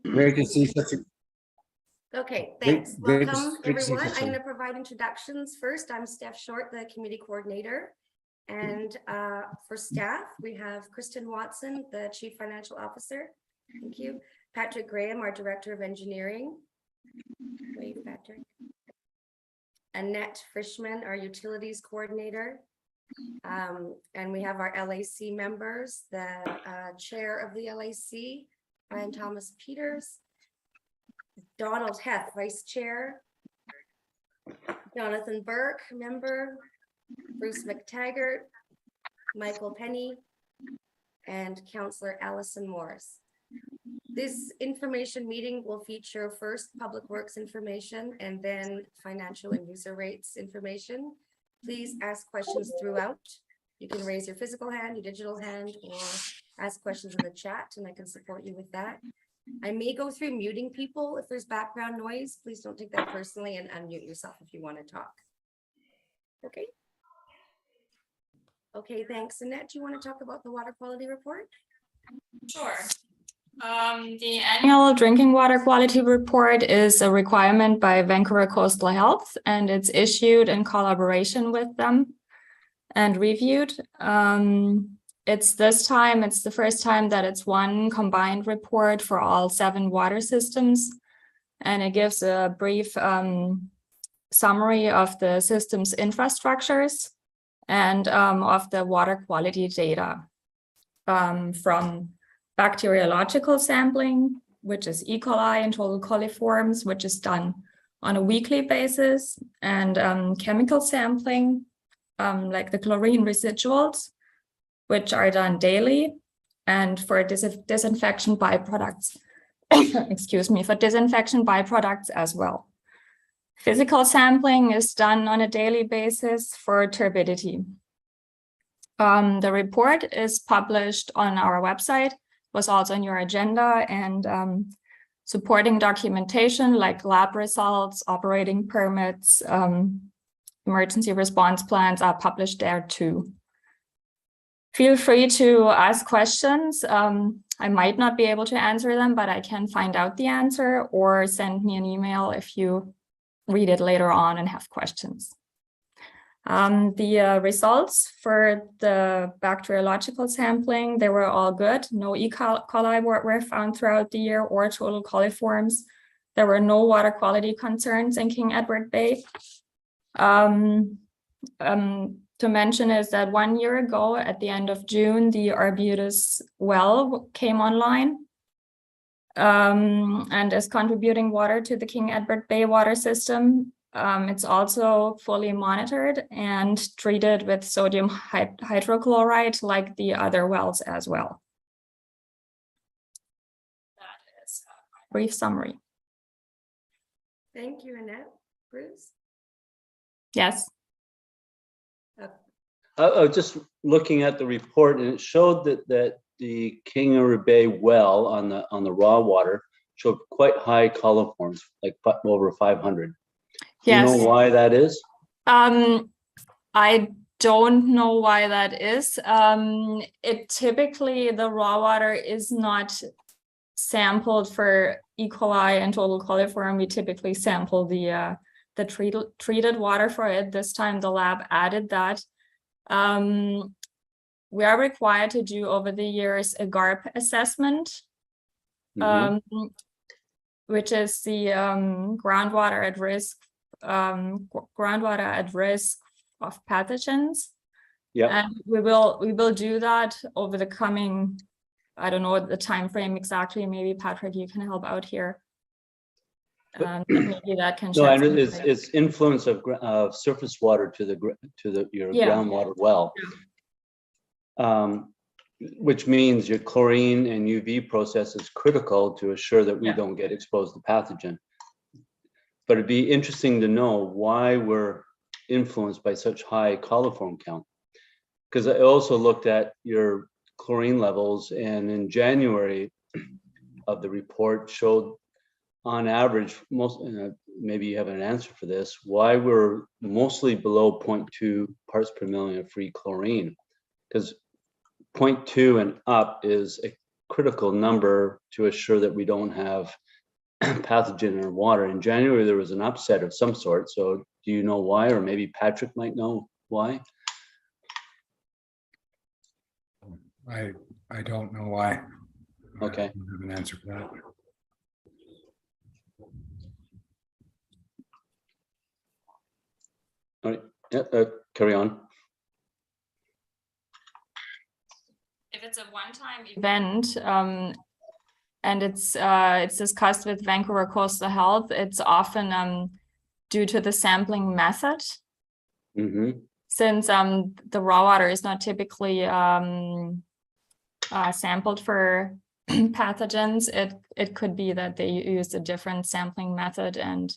Great to see such a Okay, thanks. great Welcome, to see everyone. such I'm a- going to provide introductions first. I'm Steph Short, the committee coordinator. And for staff, we have Kristen Watson, the chief financial officer. Thank you. Patrick Graham, our director of engineering. Wave, Patrick. Annette Frischmann, our utilities coordinator. And we have our LAC members, the chair of the LAC, Brian Thomas Peters. Donald Heth, vice chair. Jonathan Burke, member. Bruce McTaggart, Michael Penny, and Councillor Allison Morris. This information meeting will feature first public works information and then financial and user rates information. Please ask questions throughout. You can raise your physical hand, your digital hand, or ask questions in the chat, and I can support you with that. I may go through muting people if there's background noise. Please don't take that personally and unmute yourself if you want to talk. Okay. Okay, thanks. Annette, do you want to talk about the water quality report? Sure. The annual drinking water quality report is a requirement by Vancouver Coastal Health, and it's issued in collaboration with them and reviewed. It's the first time that it's one combined report for all 7 water systems, and it gives a brief summary of the system's infrastructures and of the water quality data from bacteriological sampling, which is E. coli and total coliforms, which is done on a weekly basis, and chemical sampling, like the chlorine residuals, which are done daily, and for disinfection byproducts, excuse me, for disinfection byproducts as well. Physical sampling is done on a daily basis for turbidity. The report is published on our website, was also on your agenda, and supporting documentation like lab results, operating permits, emergency response plans are published there too. Feel free to ask questions. I might not be able to answer them, but I can find out the answer, or send me an email if you read it later on and have questions. The results for the bacteriological sampling, they were all good. No E. coli were found throughout the year or total coliforms. There were no water quality concerns in King Edward Bay. To mention is that 1 year ago, at the end of June, the Arbutus well came online and is contributing water to the King Edward Bay water system. It's also fully monitored and treated with sodium hydrochloride like the other wells as well. That is a brief summary. Thank you, Annette. Bruce? Yes. I was just looking at the report, and it showed that the King Edward Bay well on the raw water showed quite high coliforms, like over 500. Do you know why that is? I don't know why that is. It typically, the raw water is not sampled for E. coli and total coliform. We typically sample the treated water for it. This time the lab added that. We are required to do over the years a GARP assessment, which is the groundwater at risk of pathogens. Yeah, and we will do that over the coming, I don't know the time frame exactly. Maybe Patrick, you can help out here. Maybe that can. No, and it's influence of surface water to your groundwater well, which means your chlorine and UV process is critical to assure that we don't get exposed to pathogen. But it'd be interesting to know why we're influenced by such high coliform count. Because I also looked at your chlorine levels, and in January of the report showed on average maybe you have an answer for this, why we're mostly below 0.2 parts per million of free chlorine. Because 0.2 and up is a critical number to assure that we don't have pathogen in our water. In January, there was an upset of some sort. So do you know why? Or maybe Patrick might know why? I don't know why. Okay. I don't have an answer for that. All right. Yeah, carry on. If it's a one-time event, and it's discussed with Vancouver Coastal Health, it's often due to the sampling method. Mm-hmm. Since the raw water is not typically sampled for pathogens, it could be that they use a different sampling method. And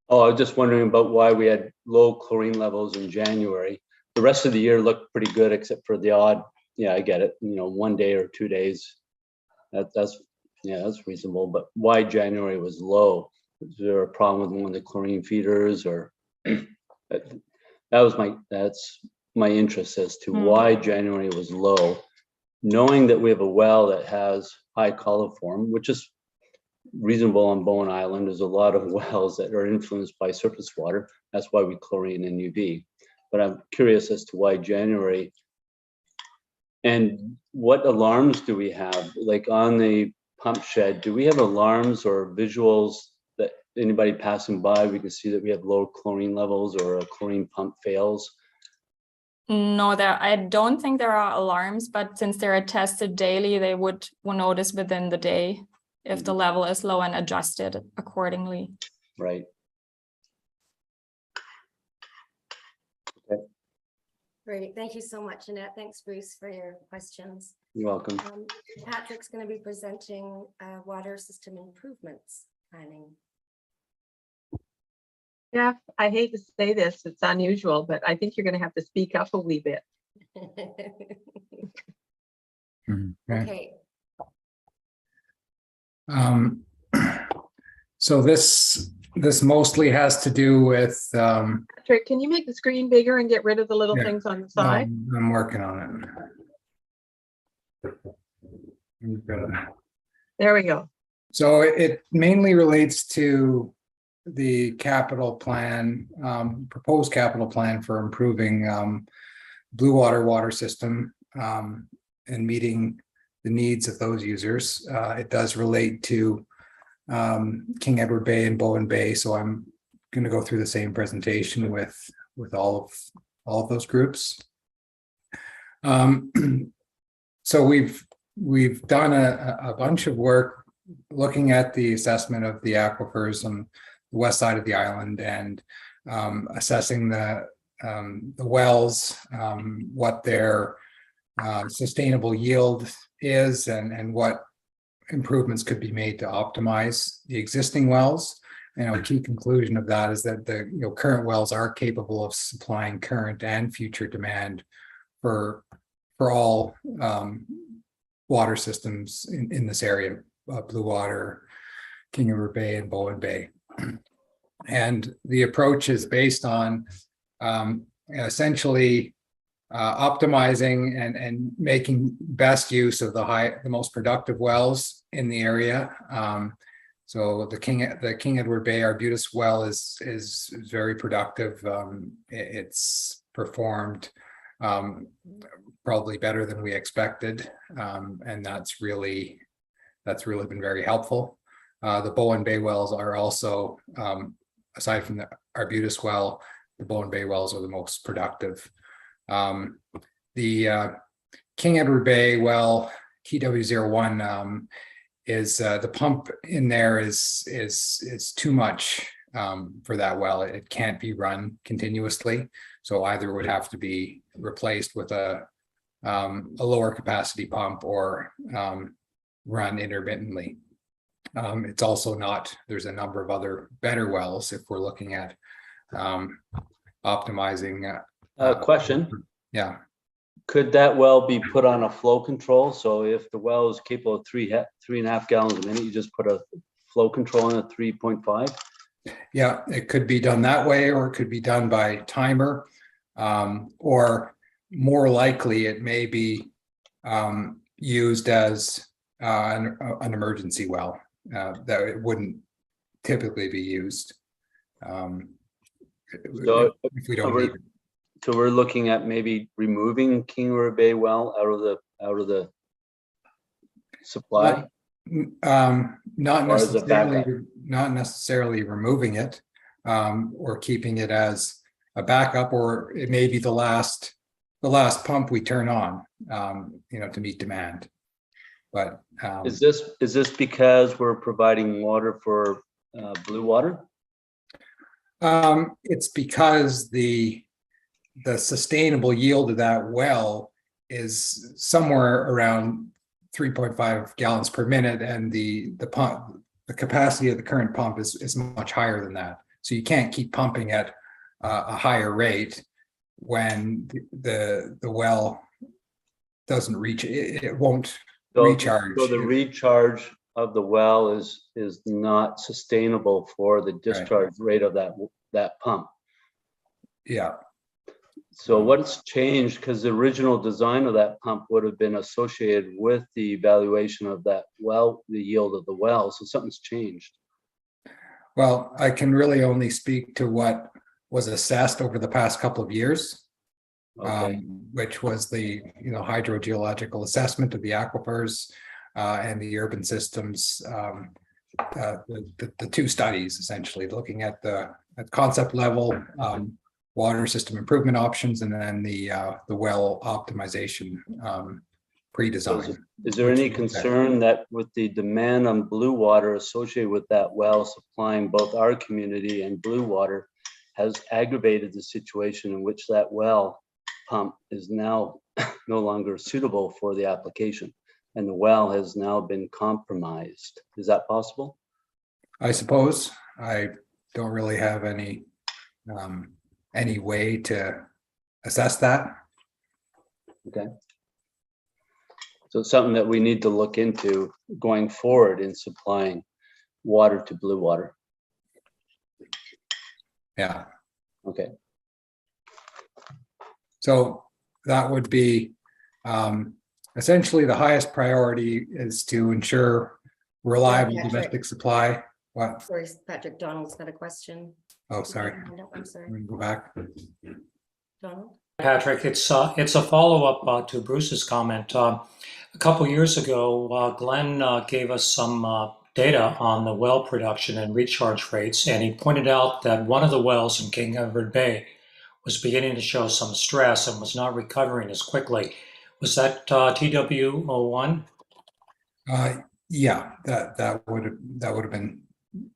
Oh, I was just wondering about why we had low chlorine levels in January. The rest of the year looked pretty good, except for the odd, yeah, I get it, 1 day or 2 days. That's reasonable. But why January was low? Is there a problem with one of the chlorine feeders, or that's my interest as to why January was low, knowing that we have a well that has high coliform, which is reasonable on Bowen Island. There's a lot of wells that are influenced by surface water. That's why we chlorine and UV. But I'm curious as to why January. And what alarms do we have? Like on the pump shed, do we have alarms or visuals that anybody passing by, we can see that we have low chlorine levels or a chlorine pump fails? no, I don't think there are alarms, but since they're tested daily, they will notice within the day if the level is low and adjusted accordingly. Right. Okay. Great, thank you so much, Annette. Thanks, Bruce, for your questions. You're welcome. Patrick's going to be presenting water system improvements planning. Yeah, I hate to say this, it's unusual, but I think you're going to have to speak up a wee bit. Okay. So this mostly has to do with Patrick, can you make the screen bigger and get rid of the little Yeah. things on the side? I'm working on it. We've got a- There we go. So it mainly relates to the capital plan, proposed capital plan for improving blue water system and meeting the needs of those users. It does relate to King Edward Bay and Bowen Bay, so I'm going to go through the same presentation with all of those groups. So we've done a bunch of work looking at the assessment of the aquifers on the west side of the island and assessing the wells, what their sustainable yield is, and what improvements could be made to optimize the existing wells. And a key conclusion of that is that the current wells are capable of supplying current and future demand for all water systems in this area, Blue Water, King Edward Bay, and Bowen Bay. And the approach is based on essentially optimizing and making best use of the most productive wells in the area. So the King Edward Bay Arbutus well is very productive. It's performed probably better than we expected, and that's really been very helpful. The Bowen Bay wells are also, aside from the Arbutus well, the Bowen Bay wells are the most productive. The King Edward Bay well, KW01, is the pump in there is too much for that well. It can't be run continuously, so either would have to be replaced with a lower capacity pump or run intermittently. It's also not, there's a number of other better wells if we're looking at optimizing. Question. Yeah. Could that well be put on a flow control? So if the well is capable of 3.5 gallons a minute, you just put a flow control in a 3.5? Yeah, it could be done that way, or it could be done by timer, or more likely it may be used as an emergency well, that it wouldn't typically be used. So if we don't need it. So we're looking at maybe removing King Bay well out of the supply? Not Or as a backup? not necessarily removing it, or keeping it as a backup, or it may be the last pump we turn on, to meet demand. But Is this because we're providing water for blue water? it's because the sustainable yield of that well is somewhere around 3.5 gallons per minute, and the capacity of the current pump is much higher than that. So you can't keep pumping at a higher rate when the well doesn't reach it. It won't recharge. So the recharge of the well is not sustainable for the discharge rate of that pump. Yeah. So what's changed? Because the original design of that pump would have been associated with the evaluation of that well, the yield of the well. So something's changed. Well, I can really only speak to what was assessed over the past couple of years, Okay. which was the hydrogeological assessment of the aquifers and the urban systems. The two studies essentially looking at concept level, water system improvement options, and then the well optimization pre-design. Is there any concern that with the demand on blue water associated with that well supplying both our community and blue water has aggravated the situation in which that well pump is now no longer suitable for the application, and the well has now been compromised? Is that possible? I suppose. I don't really have any way to assess that. Okay. So it's something that we need to look into going forward in supplying water to blue water. Yeah. Okay. So that would be essentially the highest priority is to ensure reliable Patrick. domestic supply. What? Sorry, Patrick, Donald's got a question. Oh, sorry. I'm sorry, Let me go back. Donald. Patrick, it's a follow-up to Bruce's comment. A couple years ago, Glenn gave us some data on the well production and recharge rates, and he pointed out that one of the wells in King Edward Bay was beginning to show some stress and was not recovering as quickly. Was that TW01? Yeah, that would have been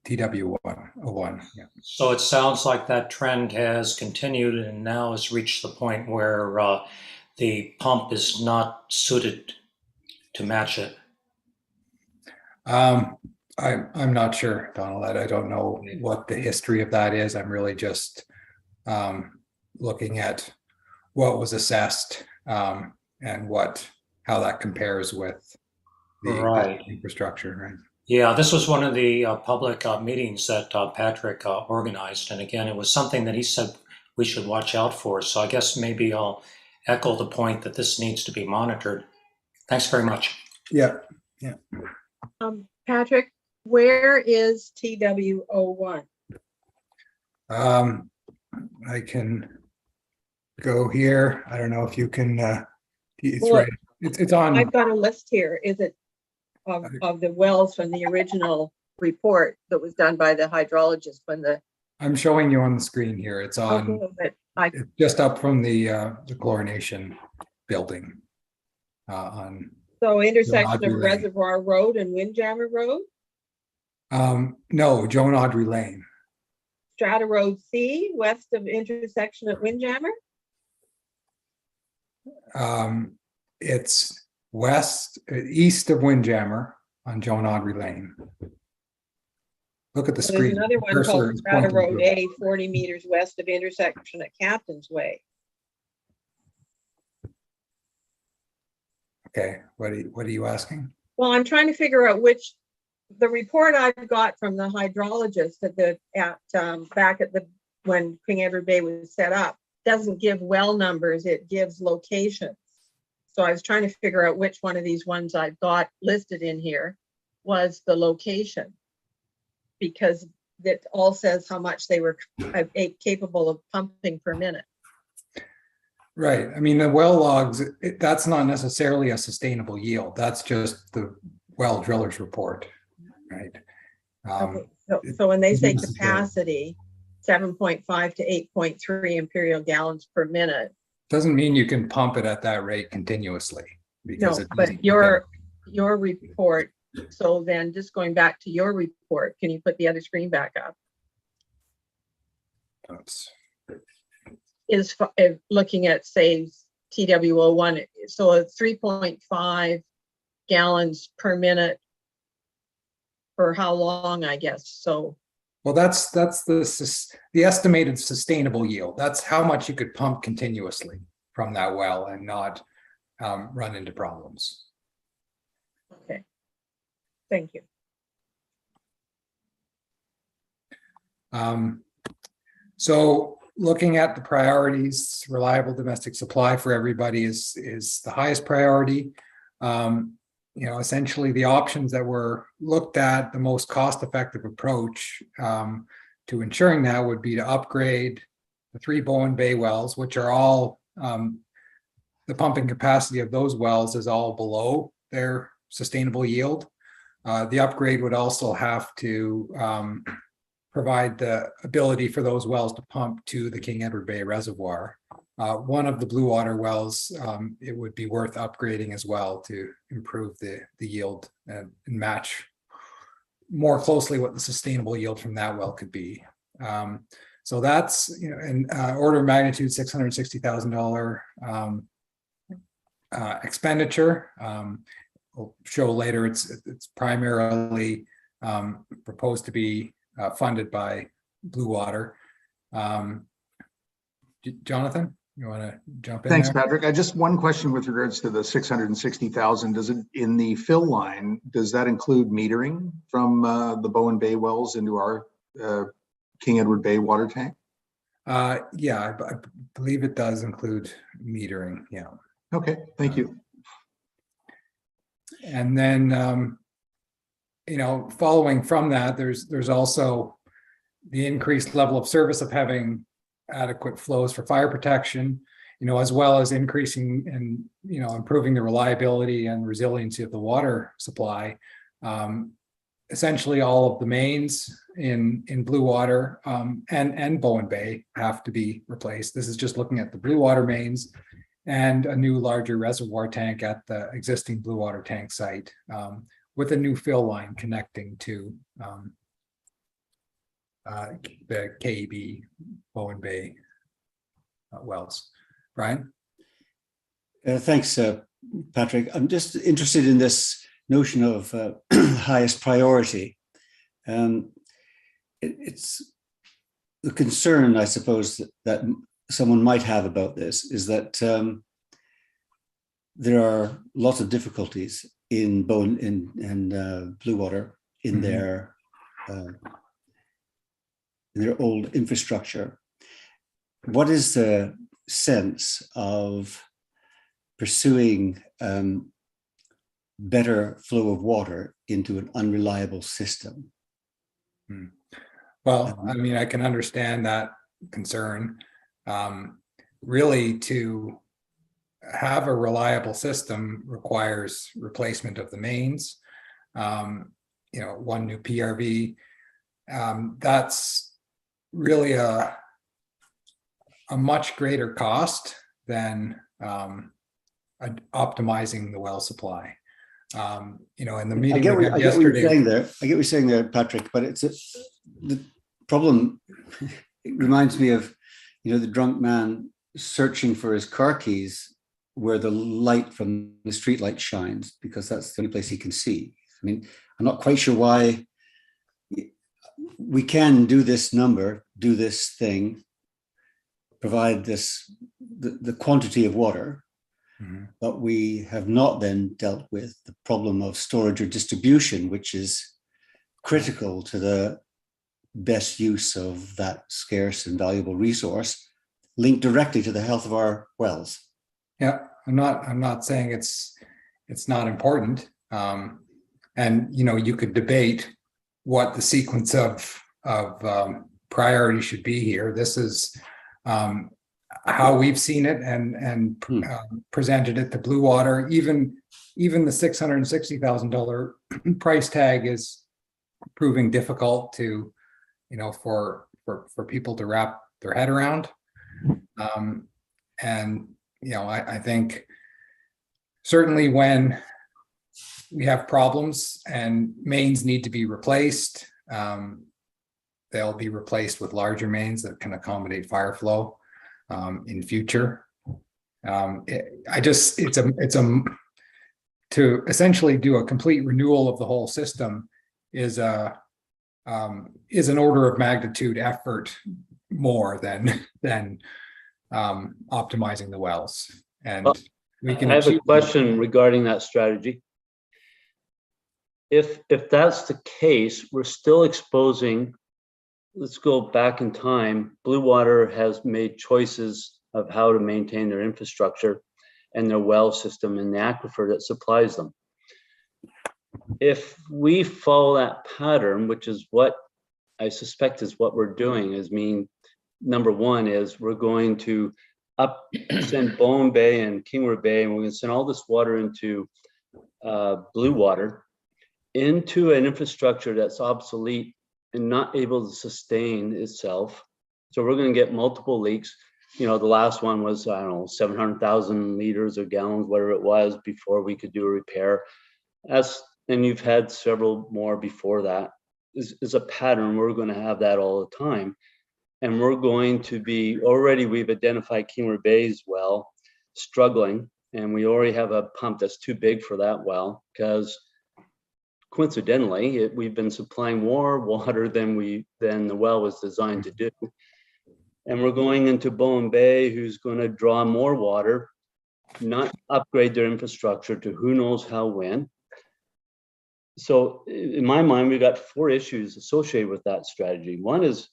TW01. Yeah. So it sounds like that trend has continued and now has reached the point where the pump is not suited to match it. I'm not sure, Donald. I don't know what the history of that is. I'm really just looking at what was assessed and how that compares with the infrastructure, right? Yeah, this was one of the public meetings that Patrick organized. And again, it was something that he said we should watch out for. So I guess maybe I'll echo the point that this needs to be monitored. Thanks very much. Yeah. Patrick, where is TW01? I can go here. I don't know if you can, it's Well, right. It's on. I've got a list here. Is it of the wells from the original report that was done by the hydrologist when the I'm showing you on the screen here. It's on. but It's just up from the chlorination building. so intersection Audrey of Lane. Reservoir Road and Windjammer Road, No, Joan Audrey Lane. Strata Road C, west of intersection at Windjammer. It's east of Windjammer on Joan Audrey Lane. Look at the There's screen. another one Cursor called is Strata pointing Road to it. A, 40 meters west of intersection at Captain's Way. Okay, what are you asking? Well, I'm trying to figure out which the report I've got from the hydrologist back at when King Edward Bay was set up, doesn't give well numbers, it gives locations. So I was trying to figure out which one of these ones I've got listed in here was the location. Because it all says how much they were capable of pumping per minute. Right. I mean, the well logs, that's not necessarily a sustainable yield. That's just the well driller's report, right? Okay. So when they say it's- capacity, 7.5 to 8.3 imperial gallons per minute. Doesn't mean you can pump it at that rate continuously. Because No, it but doesn't- your report, so then just going back to your report, can you put the other screen back up? Is looking at, say, TWO1, so it's 3.5 gallons per minute for how long, I guess, so. Well, that's the estimated sustainable yield. That's how much you could pump continuously from that well and not run into problems. Okay, thank you. So looking at the priorities, reliable domestic supply for everybody is the highest priority. Essentially the options that were looked at, the most cost-effective approach to ensuring that would be to upgrade the 3 Bowen Bay wells, which are all, the pumping capacity of those wells is all below their sustainable yield. The upgrade would also have to provide the ability for those wells to pump to the King Edward Bay Reservoir. One of the blue water wells, it would be worth upgrading as well to improve the yield and match more closely what the sustainable yield from that well could be. So that's, an order of magnitude $660,000 expenditure. We'll show later it's primarily proposed to be funded by Blue Water. Jonathan, you want to jump in? Thanks, there? Patrick. I just one question with regards to the 660,000. Does it, in the fill line, does that include metering from the Bowen Bay wells into our King Edward Bay water tank? Yeah, I believe it does include metering. Yeah. Okay, thank you. And then, following from that, there's also the increased level of service of having adequate flows for fire protection, as well as increasing and, improving the reliability and resiliency of the water supply. Essentially all of the mains in Blue Water and Bowen Bay have to be replaced. This is just looking at the Blue Water mains and a new larger reservoir tank at the existing Blue Water tank site, with a new fill line connecting to the KEB Bowen Bay wells. Brian? Thanks, Patrick. I'm just interested in this notion of highest priority. It's the concern, I suppose, that someone might have about this is that there are lots of difficulties in Bowen and Blue Water in their old infrastructure. What is the sense of pursuing better flow of water into an unreliable system? Well, I mean, I can understand that concern. Really, to have a reliable system requires replacement of the mains, one new PRV. That's really a much greater cost than optimizing the well supply. In the meeting I get we had what yesterday. you're saying there. I get what you're saying there, Patrick. But the problem. It reminds me of, the drunk man searching for his car keys where the light from the street light shines, because that's the only place he can see. I mean, I'm not quite sure why we can do this number, do this thing, provide the quantity of water, but we have not then dealt with the problem of storage or distribution, which is critical to the best use of that scarce and valuable resource, linked directly to the health of our wells. Yeah, I'm not saying it's not important. And you could debate what the sequence of priority should be here. This is how we've seen it and presented it to Blue Water. Even the $660,000 price tag is proving difficult to, for people to wrap their head around. And I think certainly when we have problems and mains need to be replaced, they'll be replaced with larger mains that can accommodate fire flow in future. To essentially do a complete renewal of the whole system is an order of magnitude effort more than optimizing the wells. And we can I have a question regarding that strategy. If that's the case, we're still exposing, let's go back in time, Blue Water has made choices of how to maintain their infrastructure and their well system and the aquifer that supplies them. If we follow that pattern, which is what I suspect is what we're doing, number one is we're going to send Bowen Bay and Kingwood Bay, and we're going to send all this water into Blue Water, into an infrastructure that's obsolete and not able to sustain itself. So we're going to get multiple leaks. The last one was, 700,000 liters or gallons, whatever it was, before we could do a repair. And you've had several more before that. Is a pattern. We're going to have that all the time. And we're going to be, we've identified Kingwood Bay as well, struggling. And we already have a pump that's too big for that well, because coincidentally, we've been supplying more water than the well was designed to do. And we're going into Bowen Bay, who's going to draw more water, not upgrade their infrastructure to who knows how when. So in my mind, we've got 4 issues associated with that strategy. One is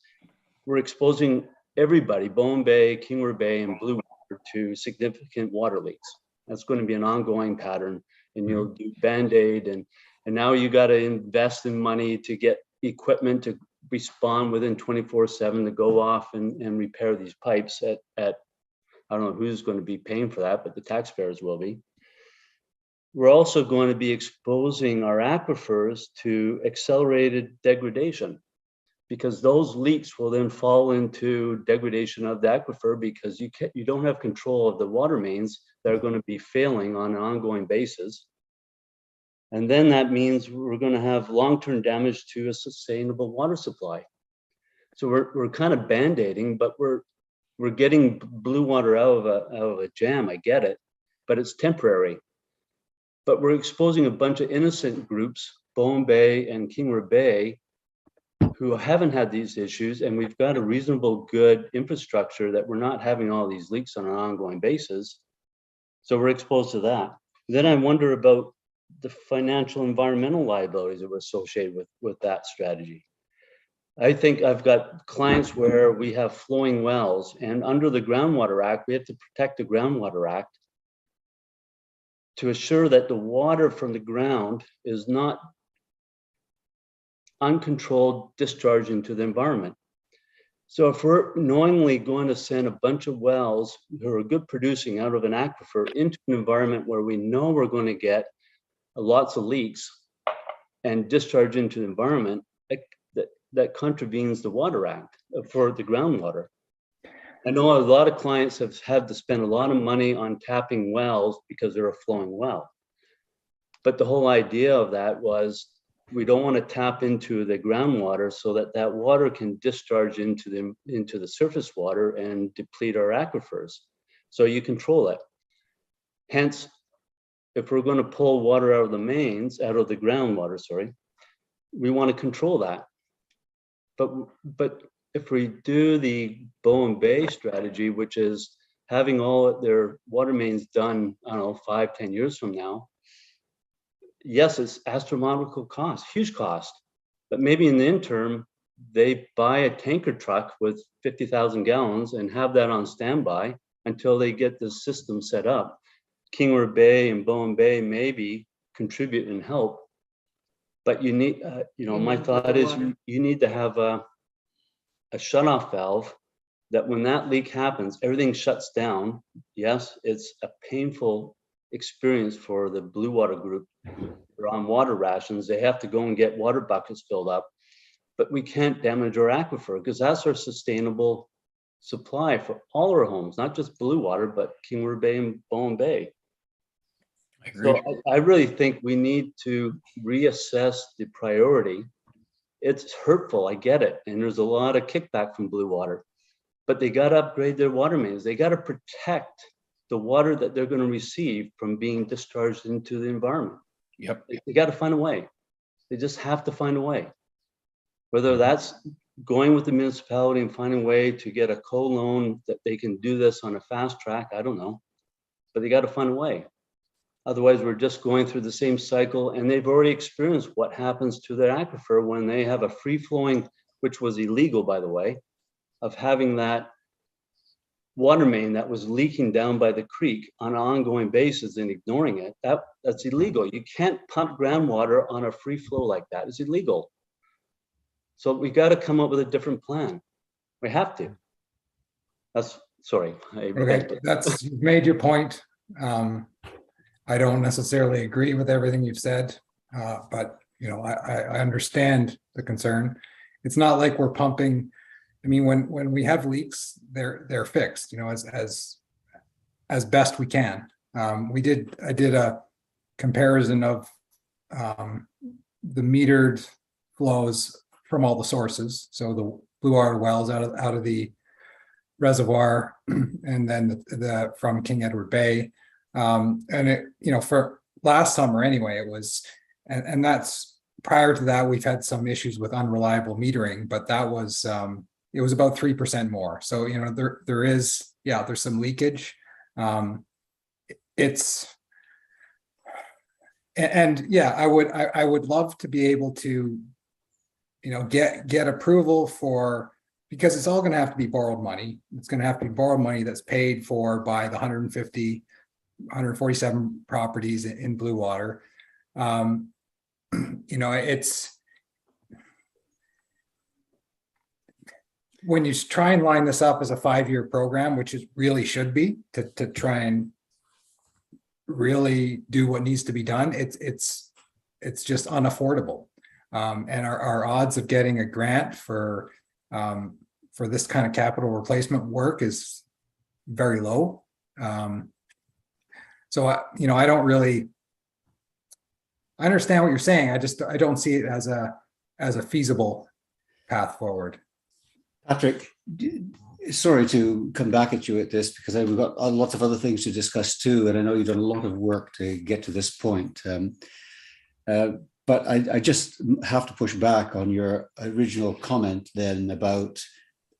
we're exposing everybody, Bowen Bay, Kingwood Bay, and Blue Water, to significant water leaks. That's going to be an ongoing pattern, and you'll do Band-Aid, and now you got to invest in money to get equipment to respond within 24/7 to go off and repair these pipes at I don't know who's going to be paying for that, but the taxpayers will be. We're also going to be exposing our aquifers to accelerated degradation, because those leaks will then fall into degradation of the aquifer, because you don't have control of the water mains that are going to be failing on an ongoing basis. And then that means we're going to have long-term damage to a sustainable water supply. So we're kind of band-aiding, but we're getting Blue Water out of a jam. I get it, but it's temporary. But we're exposing a bunch of innocent groups, Bowen Bay and Kingwood Bay, who haven't had these issues, and we've got a reasonable good infrastructure that we're not having all these leaks on an ongoing basis. So we're exposed to that. Then I wonder about the financial environmental liabilities that were associated with that strategy. I think I've got clients where we have flowing wells, and under the Groundwater Act, we have to protect the Groundwater Act to assure that the water from the ground is not uncontrolled discharge into the environment. So if we're knowingly going to send a bunch of wells who are good producing out of an aquifer into an environment where we know we're going to get lots of leaks and discharge into the environment, that contravenes the Water Act for the groundwater. I know a lot of clients have had to spend a lot of money on tapping wells because they're a flowing well. But the whole idea of that was we don't want to tap into the groundwater so that water can discharge into the surface water and deplete our aquifers. So you control it. Hence, if we're going to pull water out of the mains, out of the groundwater, we want to control that. But if we do the Bowen Bay strategy, which is having all their water mains done, I don't know, 5-10 years from now, yes, it's astronomical cost, huge cost. But maybe in the interim, they buy a tanker truck with 50,000 gallons and have that on standby until they get the system set up. King Edward Bay and Bowen Bay maybe contribute and help. But you need, my thought is you need to have a shutoff valve that when that leak happens, everything shuts down. Yes, it's a painful experience for the Blue Water group. They're on water rations. They have to go and get water buckets filled up, but we can't damage our aquifer because that's our sustainable supply for all our homes, not just Blue Water, but King Edward Bay and Bowen Bay. So I really think we need to reassess the priority. It's hurtful, I get it. And there's a lot of kickback from Blue Water, but they got to upgrade their water mains. They got to protect the water that they're going to receive from being discharged into the environment. Yep. They got to find a way. They just have to find a way. Whether that's going with the municipality and finding a way to get a co-loan that they can do this on a fast track, I don't know, but they got to find a way. Otherwise, we're just going through the same cycle, and they've already experienced what happens to their aquifer when they have a free-flowing, which was illegal, by the way, of having that water main that was leaking down by the creek on an ongoing basis and ignoring it. That's illegal. You can't pump groundwater on a free flow like that. It's illegal. So we got to come up with a different plan. We have to. Sorry. Okay, you've made your point. I don't necessarily agree with everything you've said, but I understand the concern. It's not like we're pumping. I mean, when we have leaks, they're fixed, as best we can. I did a comparison of the metered flows from all the sources. So the Blue Water wells out of the reservoir, and then the from King Edward Bay. And it, for last summer anyway, it was, and that's prior to that, we've had some issues with unreliable metering, but that was, it was about 3% more. So, there's some leakage. I would love to be able to, get approval for, because it's all going to have to be borrowed money. It's going to have to be borrowed money that's paid for by the 147 properties in Blue Water. It's, when you try and line this up as a 5-year program, which it really should be, to try and really do what needs to be done, it's just unaffordable. And our odds of getting a grant for this kind of capital replacement work is very low. So I don't really, I understand what you're saying. I don't see it as a feasible path forward. Patrick, sorry to come back at you at this, because we've got lots of other things to discuss too, and I know you've done a lot of work to get to this point. But I just have to push back on your original comment then about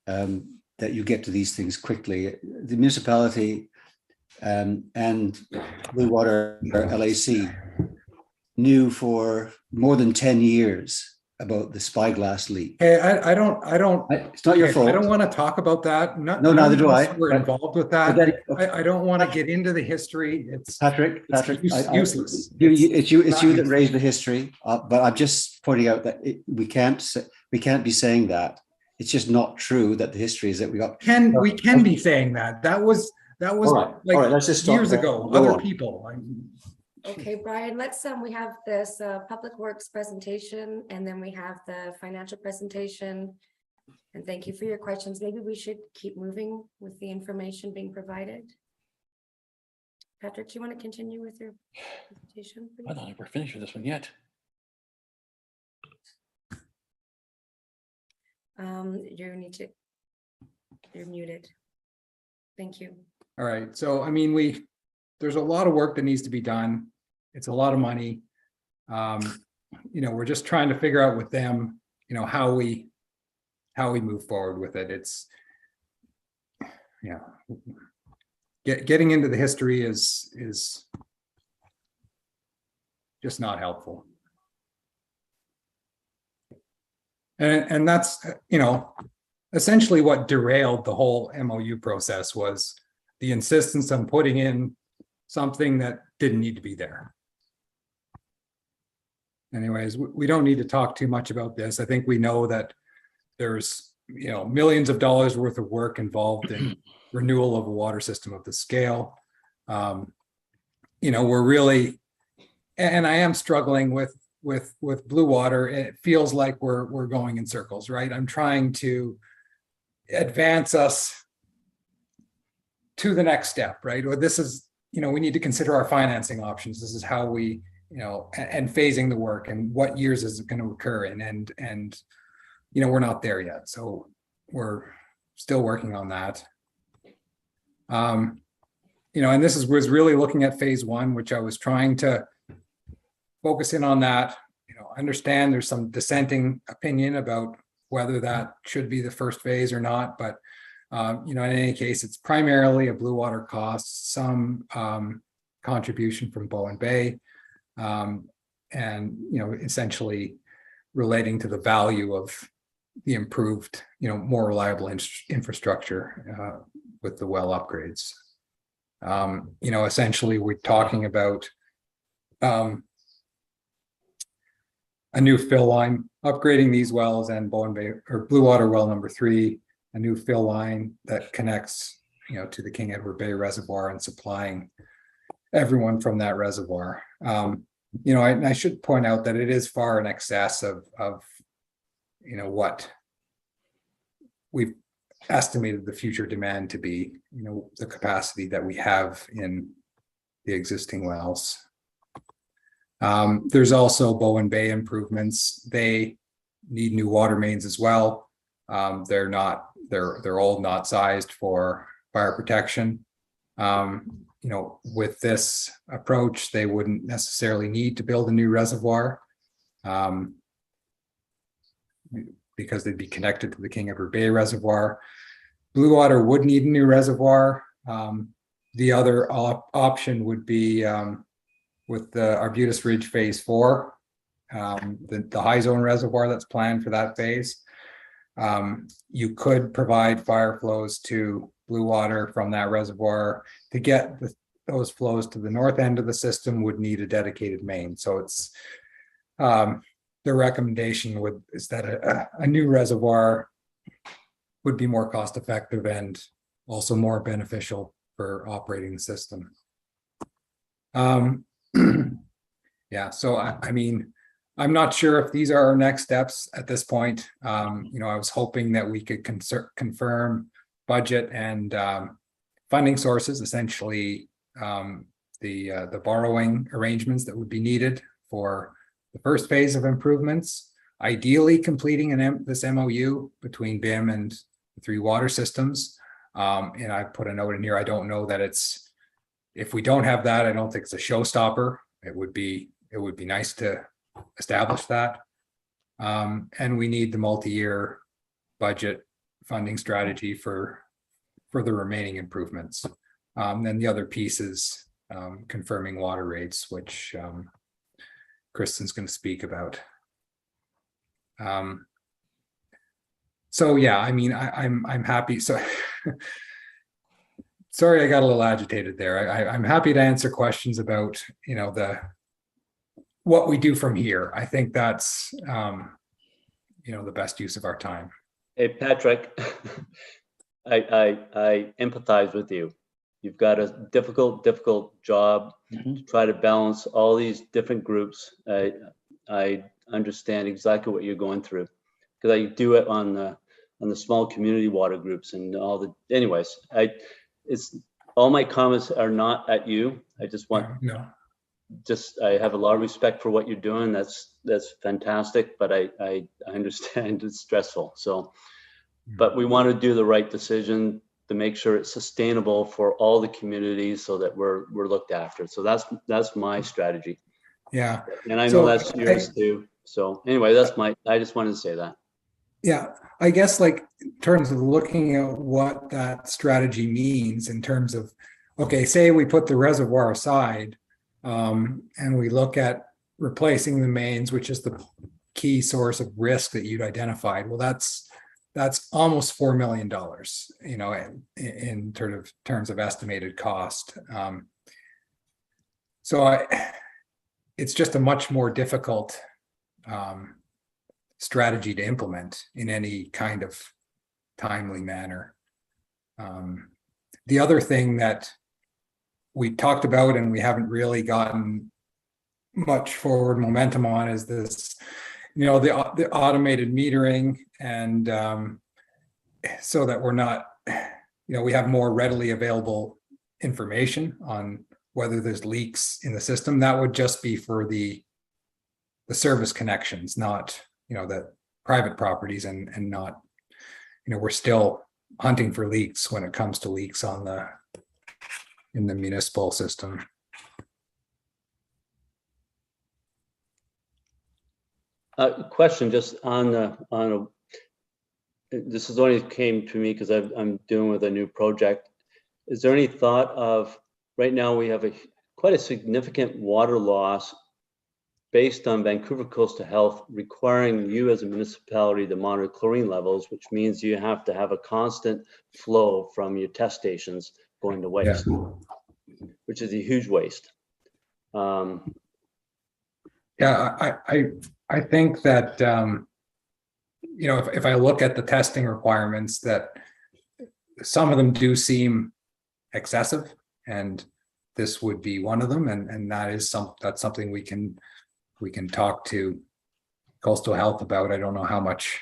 that you get to these things quickly. The municipality and Blue Water LAC knew for more than 10 years about the spyglass leak. Hey, I don't. It's not your fault. I don't want to talk about that. No, neither do I. We're involved with that. I don't want to get into the history. It's Patrick, useless. It's you that raised the history. But I'm just pointing out that we can't be saying that. It's just not true that the history is that we got. We can be saying that. That was all right. Let's just stop years there. ago. Go Other on. people. Okay, Brian, we have this Public Works presentation, and then we have the financial presentation. And thank you for your questions. Maybe we should keep moving with the information being provided. Patrick, do you want to continue with your presentation, please? I don't think we're finished with this one yet. You're muted. Thank you. All right. So, I mean, there's a lot of work that needs to be done. It's a lot of money. We're just trying to figure out with them, how we move forward with it. It's, getting into the history is just not helpful. And that's, essentially what derailed the whole MOU process was the insistence on putting in something that didn't need to be there. Anyways, we don't need to talk too much about this. I think we know that there's, millions of dollars worth of work involved in renewal of a water system of this scale. We're really, and I am struggling with blue water. It feels like we're going in circles, right? I'm trying to advance us to the next step, right? Or this is, we need to consider our financing options. This is how we, and phasing the work and what years is it going to occur in, and we're not there yet. So we're still working on that. And this was really looking at phase one, which I was trying to focus in on that. Understand there's some dissenting opinion about whether that should be the first phase or not, but in any case, it's primarily a blue water cost, some contribution from Bowen Bay, and essentially relating to the value of the improved, more reliable infrastructure with the well upgrades. Essentially we're talking about a new fill line, upgrading these wells, and Bowen Bay or Blue Water well number 3, a new fill line that connects, to the King Edward Bay Reservoir and supplying everyone from that reservoir. I should point out that it is far in excess of what we've estimated the future demand to be, the capacity that we have in the existing wells. There's also Bowen Bay improvements. They need new water mains as well. They're old, not sized for fire protection. With this approach, they wouldn't necessarily need to build a new reservoir because they'd be connected to the King Edward Bay Reservoir. Blue Water would need a new reservoir. The other option would be with the Arbutus Ridge Phase 4, the high zone reservoir that's planned for that phase. You could provide fire flows to Blue Water from that reservoir. To get those flows to the north end of the system would need a dedicated main. So it's the recommendation is that a new reservoir would be more cost effective and also more beneficial for operating the system. Yeah, so I'm not sure if these are our next steps at this point. I was hoping that we could confirm budget and funding sources, essentially the borrowing arrangements that would be needed for the first phase of improvements, ideally completing this MOU between BIM and the 3 water systems. And I put a note in here. I don't know that if we don't have that, I don't think it's a showstopper. It would be nice to establish that. And we need the multi-year budget funding strategy for the remaining improvements. Then the other piece is confirming water rates, which Kristen's going to speak about. So yeah, I'm happy. So sorry, I got a little agitated there. I'm happy to answer questions about, what we do from here. I think that's, the best use of our time. Hey, Patrick, I empathize with you. You've got a difficult job to try to balance all these different groups. I understand exactly what you're going through because I do it on the small community water groups and all the. Anyways, it's all my comments are not at you. I just want I have a lot of respect for what you're doing. That's fantastic, but I understand it's stressful. So, but we want to do the right decision to make sure it's sustainable for all the communities so that we're looked after. So that's my strategy. Yeah. And I know that's yours too. So anyway, I just wanted to say that. Yeah, I guess in terms of looking at what that strategy means in terms of, okay, say we put the reservoir aside and we look at replacing the mains, which is the key source of risk that you'd identified. Well, that's almost $4 million, in terms of estimated cost. So it's just a much more difficult strategy to implement in any kind of timely manner. The other thing that we talked about and we haven't really gotten much forward momentum on is this, the automated metering, and so that we're not, we have more readily available information on whether there's leaks in the system. That would just be for the service connections, not, the private properties, and not, we're still hunting for leaks when it comes to leaks in the municipal system. Question just on this is only came to me because I'm dealing with a new project. Is there any thought of, right now we have quite a significant water loss based on Vancouver Coastal Health requiring you as a municipality to monitor chlorine levels, which means you have to have a constant flow from your test stations going to waste, which is a huge waste. I think that, if I look at the testing requirements, that some of them do seem excessive, and this would be one of them. And that's something we can talk to Coastal Health about. I don't know how much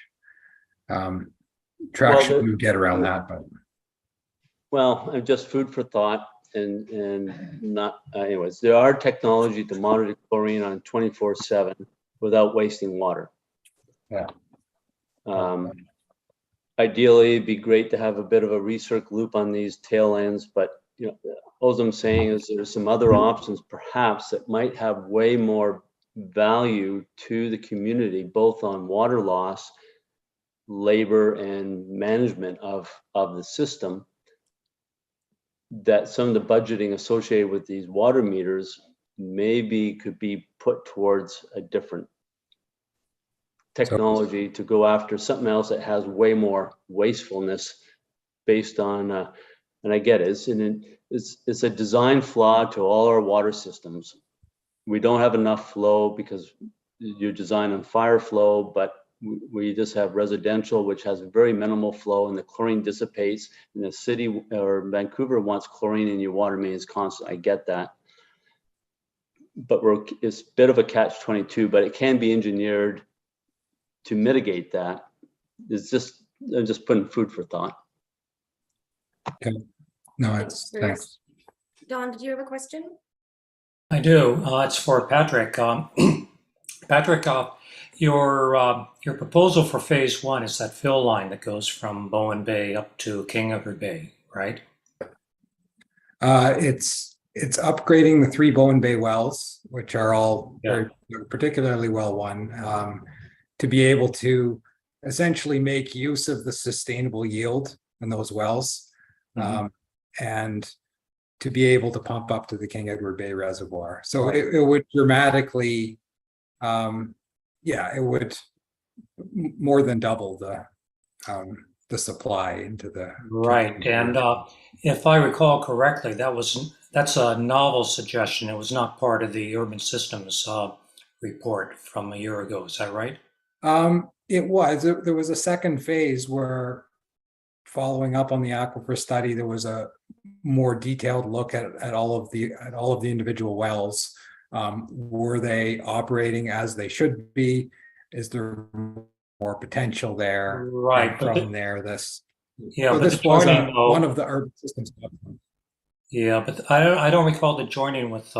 traction we get around that, but. Well, just food for thought, and not, anyways, there are technology to monitor chlorine on 24/7 without wasting water. Yeah. Ideally, it'd be great to have a bit of a recirc loop on these tail ends, but all I'm saying is there's some other options perhaps that might have way more value to the community, both on water loss, labor, and management of the system, that some of the budgeting associated with these water meters maybe could be put towards a different technology to go after something else that has way more wastefulness based on, and I get it, it's a design flaw to all our water systems. We don't have enough flow because you're designed on fire flow, but we just have residential, which has very minimal flow, and the chlorine dissipates. And the city or Vancouver wants chlorine in your water main is constant. I get that. But it's a bit of a catch-22, but it can be engineered to mitigate that. I'm just putting food for thought. Okay. No, thanks. Don, did you have a question? I do. It's for Patrick. Patrick, your proposal for phase 1 is that fill line that goes from Bowen Bay up to King Edward Bay, right? It's upgrading the 3 Bowen Bay wells, which are all very particularly well won, to be able to essentially make use of the sustainable yield in those wells, and to be able to pump up to the King Edward Bay Reservoir. So it would dramatically, it would more than double the supply into the And if I recall correctly, that's a novel suggestion. It was not part of the urban systems report from a year ago. Is that right? It was. There was a second phase where, following up on the aquifer study, there was a more detailed look at all of the individual wells. Were they operating as they should be? Is there more potential there? Right. From there, this. Yeah, so but this was one of the urban systems. Yeah, but I don't recall the joining with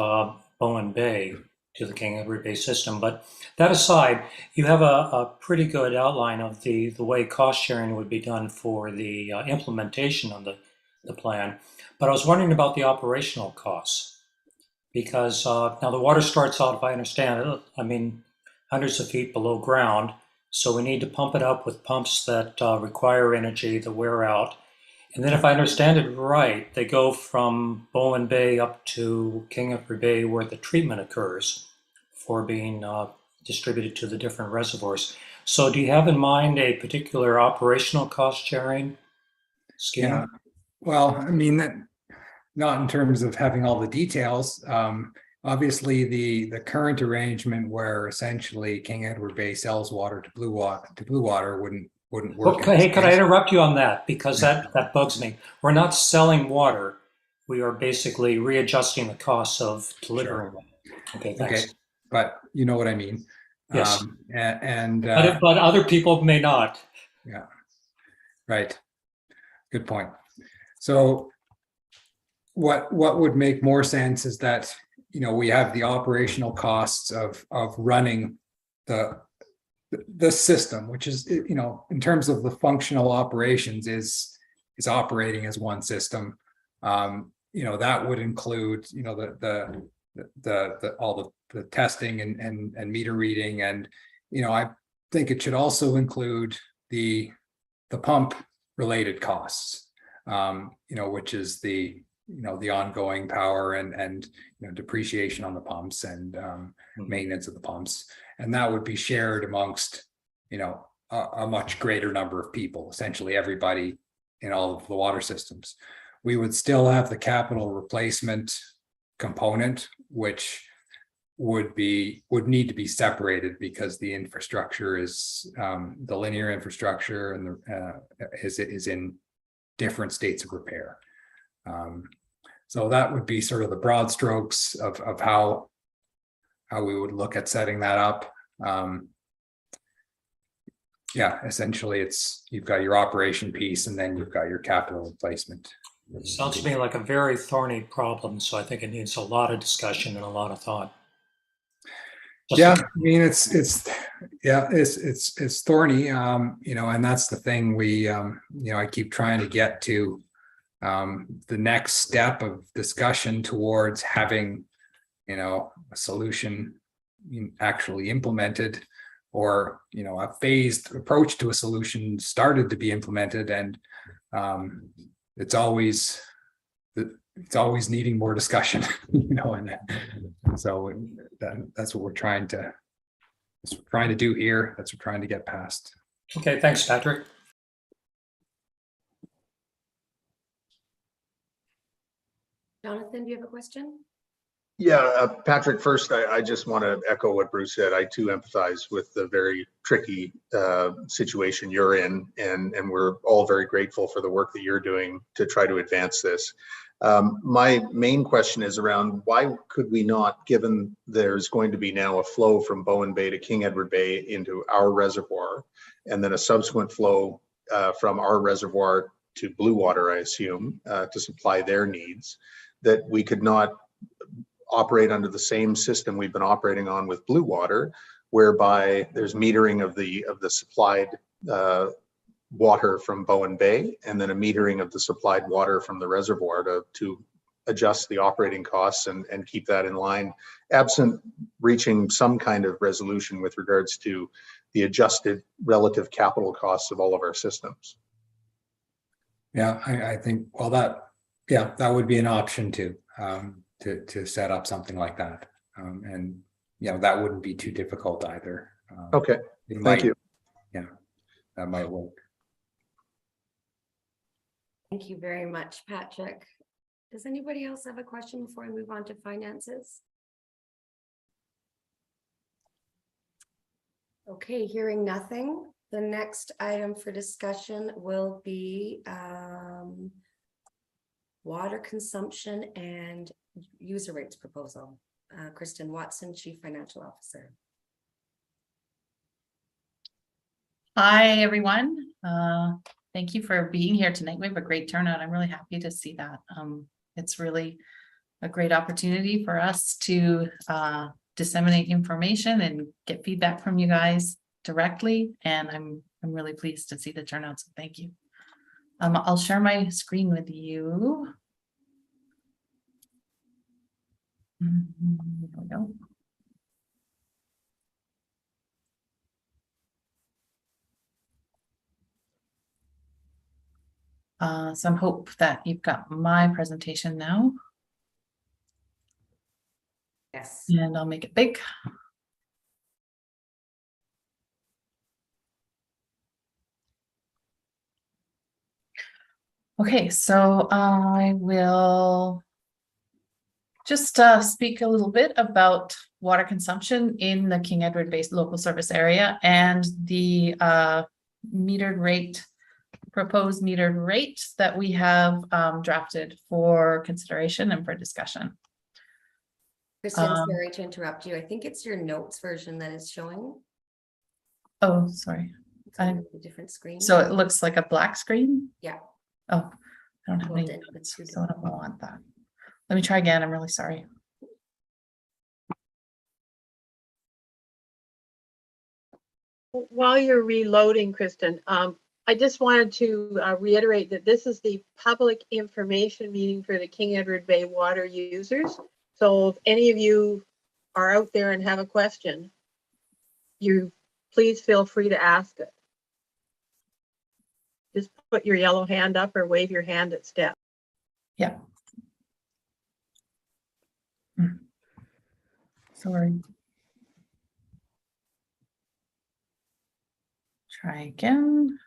Bowen Bay to the King Edward Bay system. But that aside, you have a pretty good outline of the way cost sharing would be done for the implementation of the plan. But I was wondering about the operational costs, because now the water starts out, if I understand it, hundreds of feet below ground. So we need to pump it up with pumps that require energy that wear out. And then if I understand it right, they go from Bowen Bay up to King Edward Bay where the treatment occurs for being distributed to the different reservoirs. So do you have in mind a particular operational cost sharing scheme? Yeah. Well, I mean, that not in terms of having all the details. Obviously, the current arrangement where essentially King Edward Bay sells water to Blue Water wouldn't work. Okay, hey, could I interrupt you on that? Because that bugs me. We're not selling water. We are basically readjusting the costs of delivering water. Okay, thanks. Okay, but you know what I mean. Yes. But other people may not. Yeah, right. Good point. So what would make more sense is that, you know, we have the operational costs of running the system, which is, you know, in terms of the functional operations is operating as one system. You know, that would include, you know, all the testing and meter reading, and, you know, I think it should also include the pump related costs, you know, which is the ongoing power and you know, depreciation on the pumps and maintenance of the pumps, and that would be shared amongst, you know, a much greater number of people, essentially everybody in all of the water systems. We would still have the capital replacement component, which would need to be separated because the infrastructure is the linear infrastructure and is in different states of repair. So that would be sort of the broad strokes of how we would look at setting that up. Yeah, essentially you've got your operation piece and then you've got your capital replacement. Sounds to me like a very thorny problem, so I think it needs a lot of discussion and a lot of thought. I mean, it's thorny, you know, and that's the thing we, you know, I keep trying to get to the next step of discussion towards having, you know, a solution actually implemented, or, you know, a phased approach to a solution started to be implemented, and it's always needing more discussion, you know, and so that's what we're trying to do here. That's what we're trying to get past. Okay, thanks, Patrick. Jonathan, do you have a question? Yeah, Patrick, first, I just want to echo what Bruce said. I too empathize with the very tricky situation you're in, and we're all very grateful for the work that you're doing to try to advance this. My main question is around why could we not, given there's going to be now a flow from Bowen Bay to King Edward Bay into our reservoir, and then a subsequent flow from our reservoir to Blue Water, I assume, to supply their needs, that we could not operate under the same system we've been operating on with Blue Water, whereby there's metering of the supplied water from Bowen Bay, and then a metering of the supplied water from the reservoir to adjust the operating costs and keep that in line, absent reaching some kind of resolution with regards to the adjusted relative capital costs of all of our systems. Yeah, I think, well, that would be an option too, to set up something like that. And, you know, that wouldn't be too difficult either. Okay, thank you. Yeah, that might work. Thank you very much, Patrick. Does anybody else have a question before we move on to finances? Okay, hearing nothing. The next item for discussion will be water consumption and user rates proposal. Kristen Watson, Chief Financial Officer. Hi, everyone. Thank you for being here tonight. We have a great turnout. I'm really happy to see that. It's really a great opportunity for us to disseminate information and get feedback from you guys directly. And I'm really pleased to see the turnout. So thank you. I'll share my screen with you. There we go. So I hope that you've got my presentation now. Yes. And I'll make it big. Okay, so I will just speak a little bit about water consumption in the King Edward Bay local service area and the metered rate, proposed metered rate that we have drafted for consideration and for discussion. Kristen, sorry to interrupt you. I think it's your notes version that is showing. Oh, sorry. It's on a different screen. So it looks like a black screen? Yeah. Oh, I don't have Well, any then, notes, two so I don't want that. Let me try again. I'm really sorry. While you're reloading, Kristen, I just wanted to reiterate that this is the public information meeting for the King Edward Bay water users. So if any of you are out there and have a question, you please feel free to ask it. Just put your yellow hand up or wave your hand at step. Yeah. Sorry. Try again.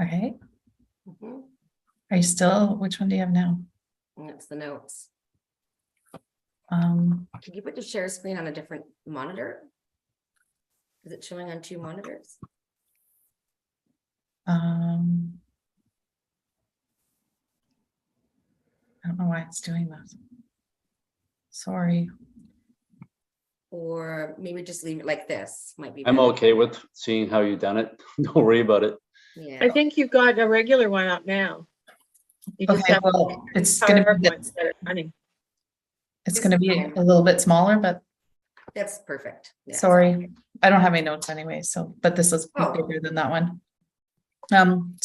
Okay. Mhm. Are you still, which one do you have now? And that's the notes. Um, Can you put the share screen on a different monitor? Is it showing on two monitors? um, I don't know why it's doing this. Sorry. Or maybe just leave it like this might be. I'm better. okay with seeing how you've done it. Don't worry about it. Yeah. I think you've got a regular one up now. You just Okay, have well, it's gonna power be, points that are running. it's gonna be a little bit smaller, but That's perfect. Yeah. sorry. I don't have any notes anyway, so, but this is Oh. bigger than that one. I'm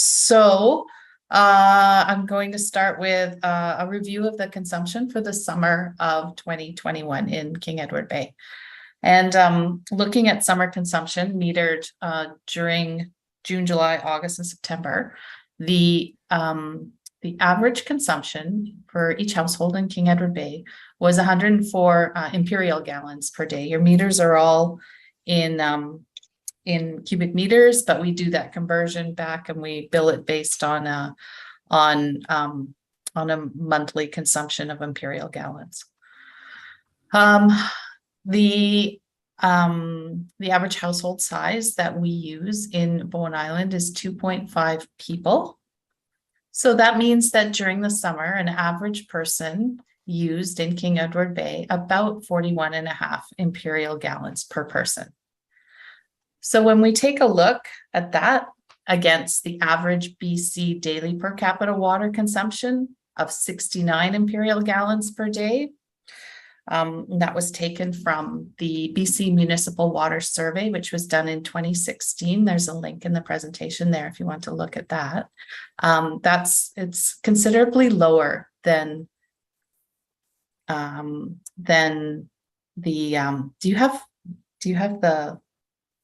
going to start with a review of the consumption for the summer of 2021 in King Edward Bay. And looking at summer consumption metered during June, July, August, and September, the average consumption for each household in King Edward Bay was 104 imperial gallons per day. Your meters are all in cubic meters, but we do that conversion back and we bill it based on a monthly consumption of imperial gallons. The average household size that we use in Bowen Island is 2.5 people. So that means that during the summer, an average person used in King Edward Bay about 41.5 imperial gallons per person. So when we take a look at that against the average BC daily per capita water consumption of 69 imperial gallons per day, that was taken from the BC Municipal Water Survey, which was done in 2016. There's a link in the presentation there if you want to look at that. It's considerably lower than the do you have the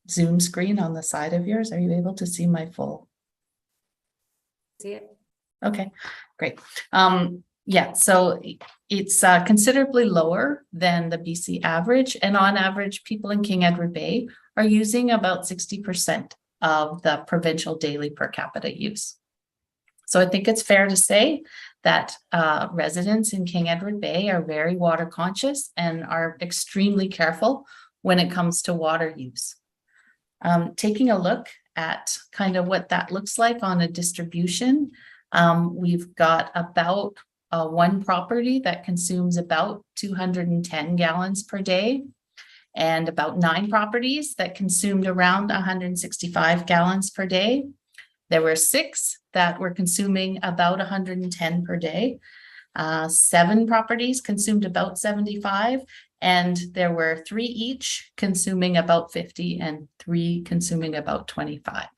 Zoom screen on the side of yours? Are you able to see my full? See it? Okay, great. Yeah, so it's considerably lower than the BC average, and on average, people in King Edward Bay are using about 60% of the provincial daily per capita use. So I think it's fair to say that residents in King Edward Bay are very water conscious and are extremely careful when it comes to water use. Taking a look at kind of what that looks like on a distribution, we've got about one property that consumes about 210 gallons per day, and about 9 properties that consumed around 165 gallons per day. There were 6 that were consuming about 110 per day. 7 properties consumed about 75, and there were 3 each consuming about 50 and 3 consuming about 25.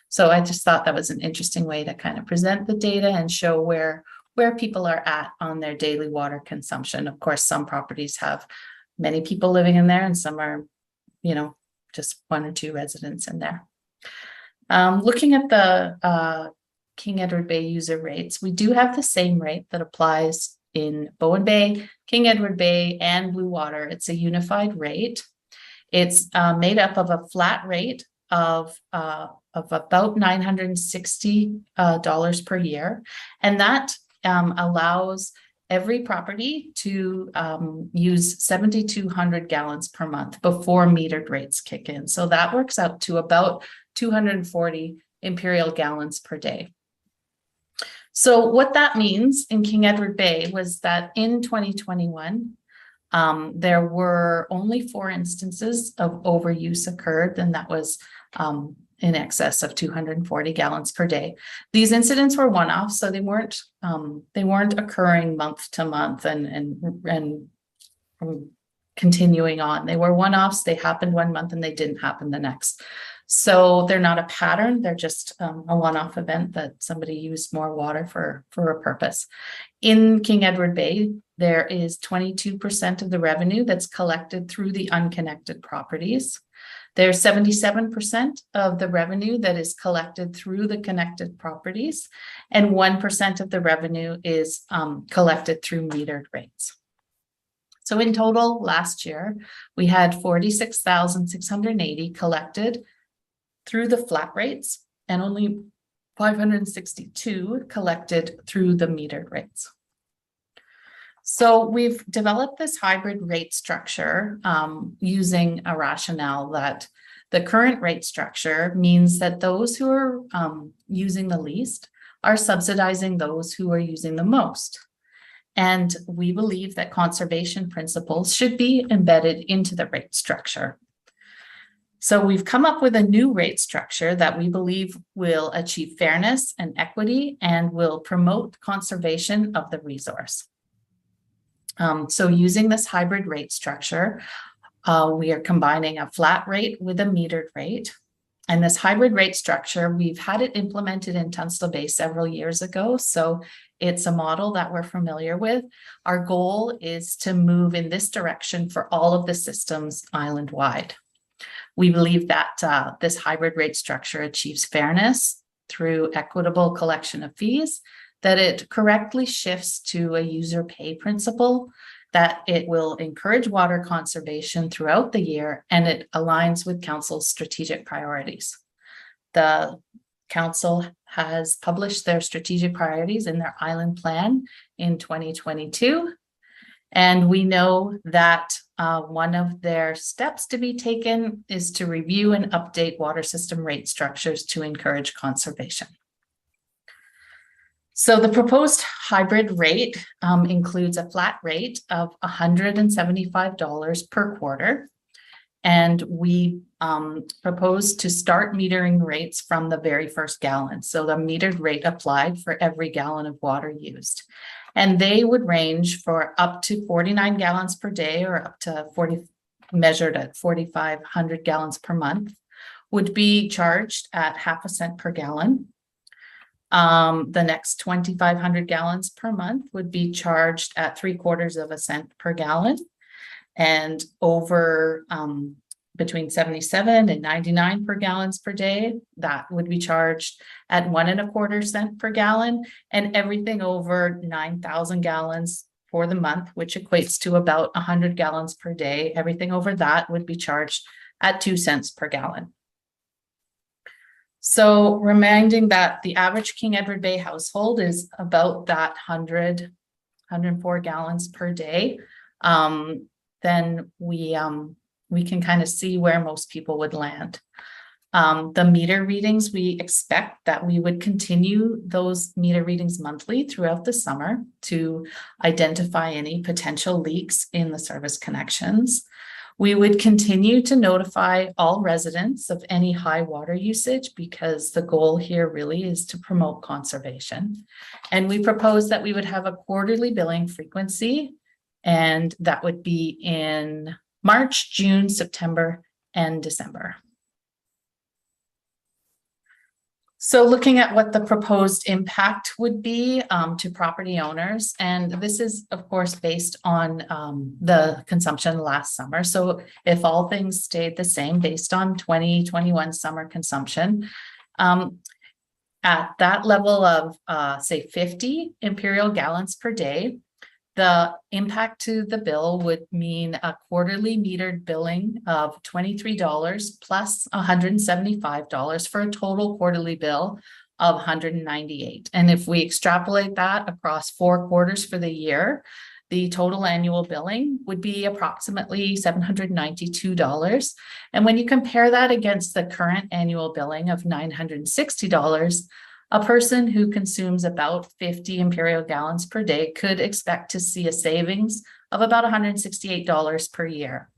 So I just thought that was an interesting way to kind of present the data and show where where people are at on their daily water consumption. Of course, some properties have many people living in there and some are, just 1 or 2 residents in there. Looking at the King Edward Bay user rates, we do have the same rate that applies in Bowen Bay, King Edward Bay, and Blue Water. It's a unified rate. It's made up of a flat rate of about $960 per year, and that allows every property to use 7,200 gallons per month before metered rates kick in. So that works out to about 240 imperial gallons per day. So what that means in King Edward Bay was that in 2021, there were only 4 instances of overuse occurred, and that was in excess of 240 gallons per day. These incidents were one-off, so they weren't occurring month to month and continuing on. They were one-offs. They happened one month and they didn't happen the next. So they're not a pattern. They're just a one-off event that somebody used more water for a purpose. In King Edward Bay, there is 22% of the revenue that's collected through the unconnected properties. There's 77% of the revenue that is collected through the connected properties, and 1% of the revenue is collected through metered rates. So in total, last year, we had 46,680 collected through the flat rates and only 562 collected through the metered rates. So we've developed this hybrid rate structure using a rationale that the current rate structure means that those who are using the least are subsidizing those who are using the most. And we believe that conservation principles should be embedded into the rate structure. So we've come up with a new rate structure that we believe will achieve fairness and equity and will promote conservation of the resource. So using this hybrid rate structure, we are combining a flat rate with a metered rate. And this hybrid rate structure, we've had it implemented in Tunstall Bay several years ago. So it's a model that we're familiar with. Our goal is to move in this direction for all of the systems island-wide. We believe that this hybrid rate structure achieves fairness through equitable collection of fees, that it correctly shifts to a user pay principle, that it will encourage water conservation throughout the year, and it aligns with Council's strategic priorities. The Council has published their strategic priorities in their island plan in 2022. And we know that one of their steps to be taken is to review and update water system rate structures to encourage conservation. So the proposed hybrid rate includes a flat rate of $175 per quarter. And we propose to start metering rates from the very first gallon. So the metered rate applied for every gallon of water used. And they would range for up to 49 gallons per day or up to 40, measured at 4,500 gallons per month, would be charged at half a cent per gallon. The next 2,500 gallons per month would be charged at 3/4 cent per gallon. And over between 77 and 99 per gallons per day, that would be charged at 1 1/4 cent per gallon, and everything over 9,000 gallons for the month, which equates to about 100 gallons per day. Everything over that would be charged at 2 cents per gallon. So reminding that the average King Edward Bay household is about that 104 gallons per day, then we can kind of see where most people would land. The meter readings, we expect that we would continue those meter readings monthly throughout the summer to identify any potential leaks in the service connections. We would continue to notify all residents of any high water usage because the goal here really is to promote conservation. And we propose that we would have a quarterly billing frequency, and that would be in March, June, September, and December. So looking at what the proposed impact would be to property owners, and this is of course based on the consumption last summer. So if all things stayed the same based on 2021 summer consumption, at that level of say 50 imperial gallons per day, the impact to the bill would mean a quarterly metered billing of $23 plus $175 for a total quarterly bill of $198. And if we extrapolate that across 4 quarters for the year, the total annual billing would be approximately $792. And when you compare that against the current annual billing of $960, a person who consumes about 50 imperial gallons per day could expect to see a savings of about $168 per year.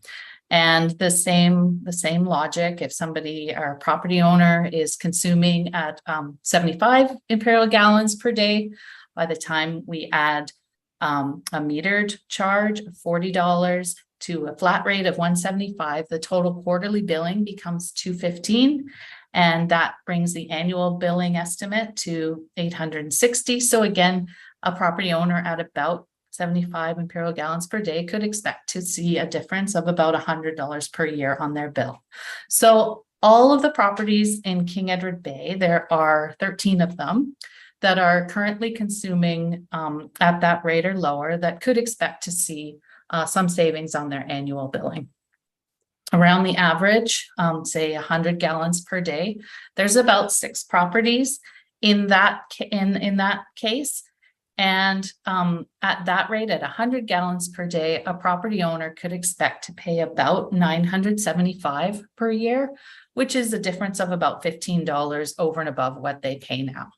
And the same logic, if somebody, our property owner, is consuming at 75 imperial gallons per day, by the time we add a metered charge of $40 to a flat rate of $175, the total quarterly billing becomes $215. And that brings the annual billing estimate to $860. So again, a property owner at about 75 imperial gallons per day could expect to see a difference of about $100 per year on their bill. So all of the properties in King Edward Bay, there are 13 of them that are currently consuming at that rate or lower, that could expect to see some savings on their annual billing. Around the average, say 100 gallons per day, there's about 6 properties in that case. And at that rate, at 100 gallons per day, a property owner could expect to pay about $975 per year, which is a difference of about $15 over and above what they pay now.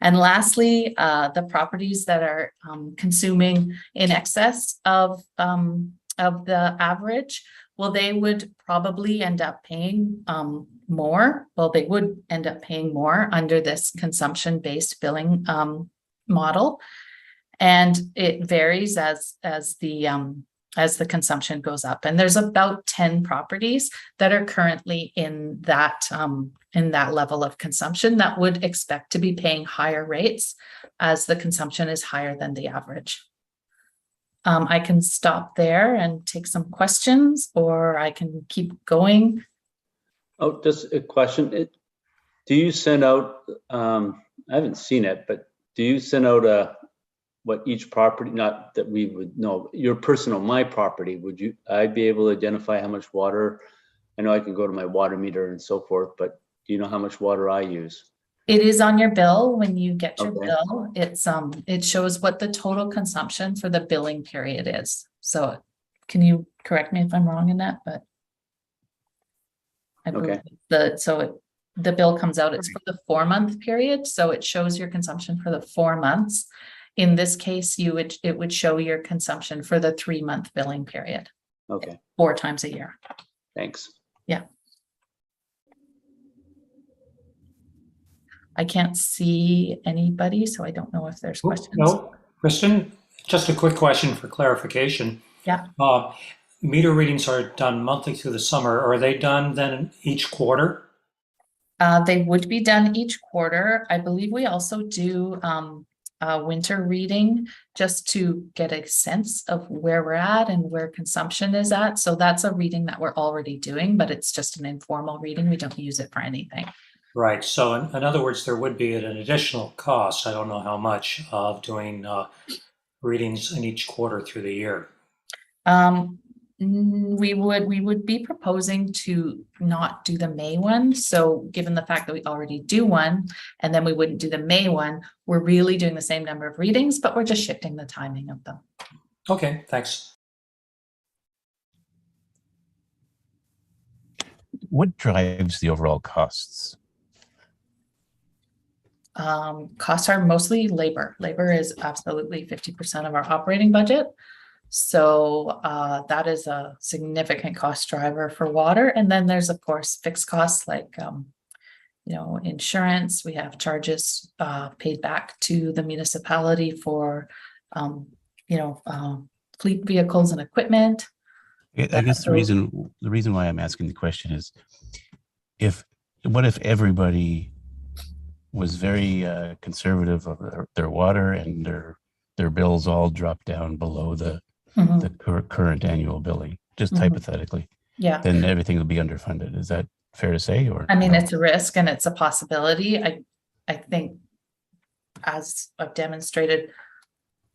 And lastly, the properties that are consuming in excess of the average, well, they would probably end up paying more. Well, they would end up paying more under this consumption-based billing model, and it varies as the consumption goes up. And there's about 10 properties that are currently in that level of consumption that would expect to be paying higher rates as the consumption is higher than the average. I can stop there and take some questions, or I can keep going. Oh, just a question. Do you send out, I haven't seen it, but do you send out what each property, not that we would know, your personal, my property, I'd be able to identify how much water? I know I can go to my water meter and so forth, but do you know how much water I use? It is on your bill. When you get your Okay. bill, it shows what the total consumption for the billing period is. So can you correct me if I'm wrong in that? But I believe the bill comes out, it's for the 4-month period. So it shows your consumption for the 4 months. In this case, it would show your consumption for the 3-month billing period. Okay. 4 times a year. Thanks. Yeah. I can't see anybody, so I don't know if there's questions. No, Kristen, just a quick question for clarification. Yeah. Meter readings are done monthly through the summer. Are they done then each quarter? They would be done each quarter. I believe we also do a winter reading just to get a sense of where we're at and where consumption is at. So that's a reading that we're already doing, but it's just an informal reading. We don't use it for anything. Right. So in other words, there would be an additional cost, I don't know how much, of doing readings in each quarter through the year. We would be proposing to not do the May one. So given the fact that we already do one, and then we wouldn't do the May one, we're really doing the same number of readings, but we're just shifting the timing of them. Okay, thanks. What drives the overall costs? Costs are mostly labor. Labor is absolutely 50% of our operating budget. So that is a significant cost driver for water. And then there's, of course, fixed costs like, insurance. We have charges paid back to the municipality for, fleet vehicles and equipment. I guess the reason why I'm asking the question is, what if everybody was very conservative of their water, and their bills all dropped down below the current annual billing, just hypothetically, Yeah. then everything will be underfunded. Is that fair to say? Or I mean, no? it's a risk and it's a possibility. I think, as I've demonstrated,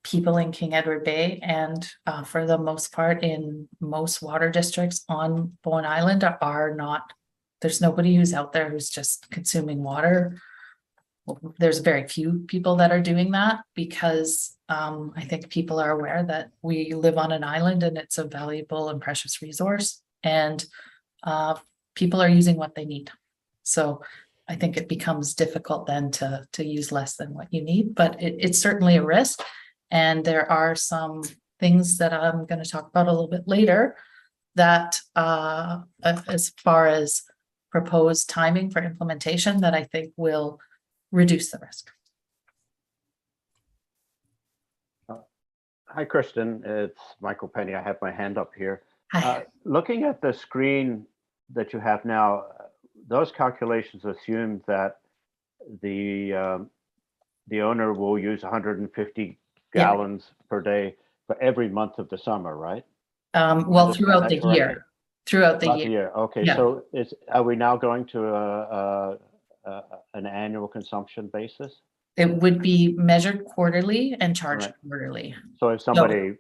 people in King Edward Bay and for the most part in most water districts on Bowen Island are not, there's nobody who's out there who's just consuming water. There's very few people that are doing that because I think people are aware that we live on an island and it's a valuable and precious resource, and people are using what they need. So I think it becomes difficult then to use less than what you need, but it's certainly a risk. And there are some things that I'm going to talk about a little bit later that as far as proposed timing for implementation that I think will reduce the risk. Hi, Kristen. It's Michael Penny. I have my hand up here. Hi. Looking at the screen that you have now, those calculations assume that the owner will use 150 gallons per day for every month of the summer, right? Well, throughout the year. Throughout the year. Okay, Yeah. so are we now going to an annual consumption basis? It would be measured quarterly and charged quarterly. So if somebody,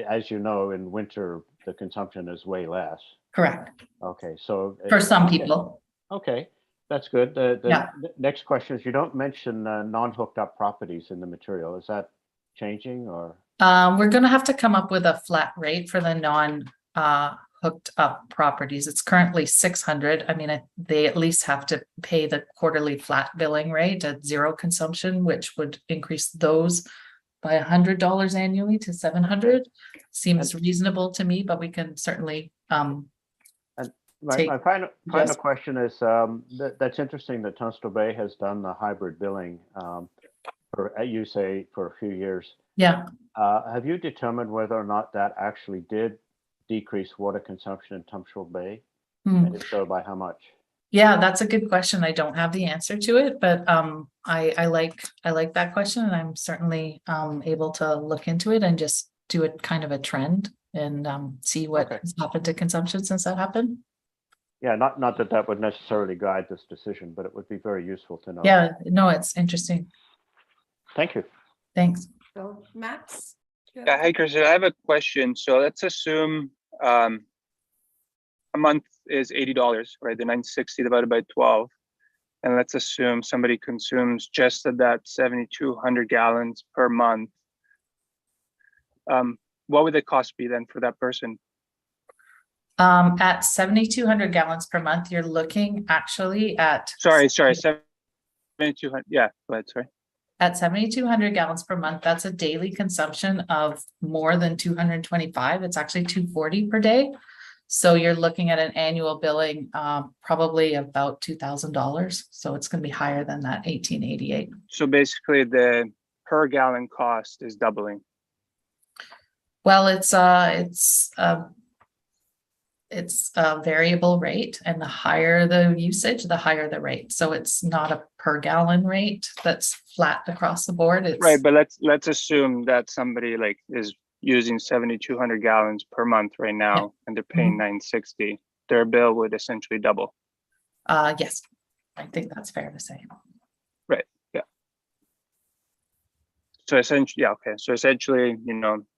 as you know, in winter, the consumption is way less. Correct. Okay, so For some people. Okay, that's good. Yeah. The next question is, you don't mention non-hooked up properties in the material. Is that changing or? We're going to have to come up with a flat rate for the non-hooked up properties. It's currently 600. I mean, they at least have to pay the quarterly flat billing rate at zero consumption, which would increase those by $100 annually to 700. Seems reasonable to me, but we can certainly My final question is, that's interesting that Tunstall Bay has done the hybrid billing for, you say, for a few years. Yeah. Have you determined whether or not that actually did decrease water consumption in Tunstall Bay? And if so, by how much? Yeah, that's a good question. I don't have the answer to it, but I like that question, and I'm certainly able to look into it and just do a kind of a trend and see what has happened to consumption since that happened. Yeah, not that would necessarily guide this decision, but it would be very useful to know. Yeah, no, it's interesting. Thank you. Thanks. So Max? Yeah, hi, Kristen. I have a question. So let's assume a month is $80, right? The 960 divided by 12. And let's assume somebody consumes just at that 7,200 gallons per month. What would the cost be then for that person? At 7,200 gallons per month, you're looking actually at. Sorry, 7,200. Yeah, go ahead, sorry. At 7,200 gallons per month, that's a daily consumption of more than 225. It's actually 240 per day. So you're looking at an annual billing, probably about $2,000. So it's going to be higher than that 1,888. So basically the per gallon cost is doubling. Well, it's a variable rate, and the higher the usage, the higher the rate. So it's not a per gallon rate that's flat across the board. It's right, but let's assume that somebody like is using 7,200 gallons per month right now, and they're paying 960. Their bill would essentially double. Yes, I think that's fair to say. Right. Yeah. So essentially, yeah. Okay. So essentially,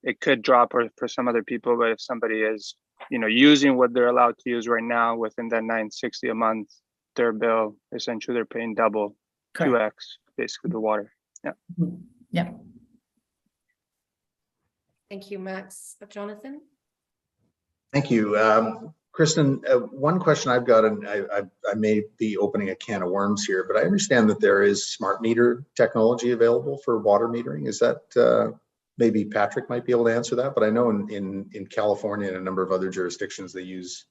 it could drop for some other people, but if somebody is using what they're allowed to use right now within that 960 a month, their bill, essentially they're paying double, 2x, basically the water. Yeah. Yeah. Thank you, Max. Jonathan? Thank you. Kristen, one question I've got, and I may be opening a can of worms here, but I understand that there is smart meter technology available for water metering. Is that, maybe Patrick might be able to answer that, but I know in California and a number of other jurisdictions, they use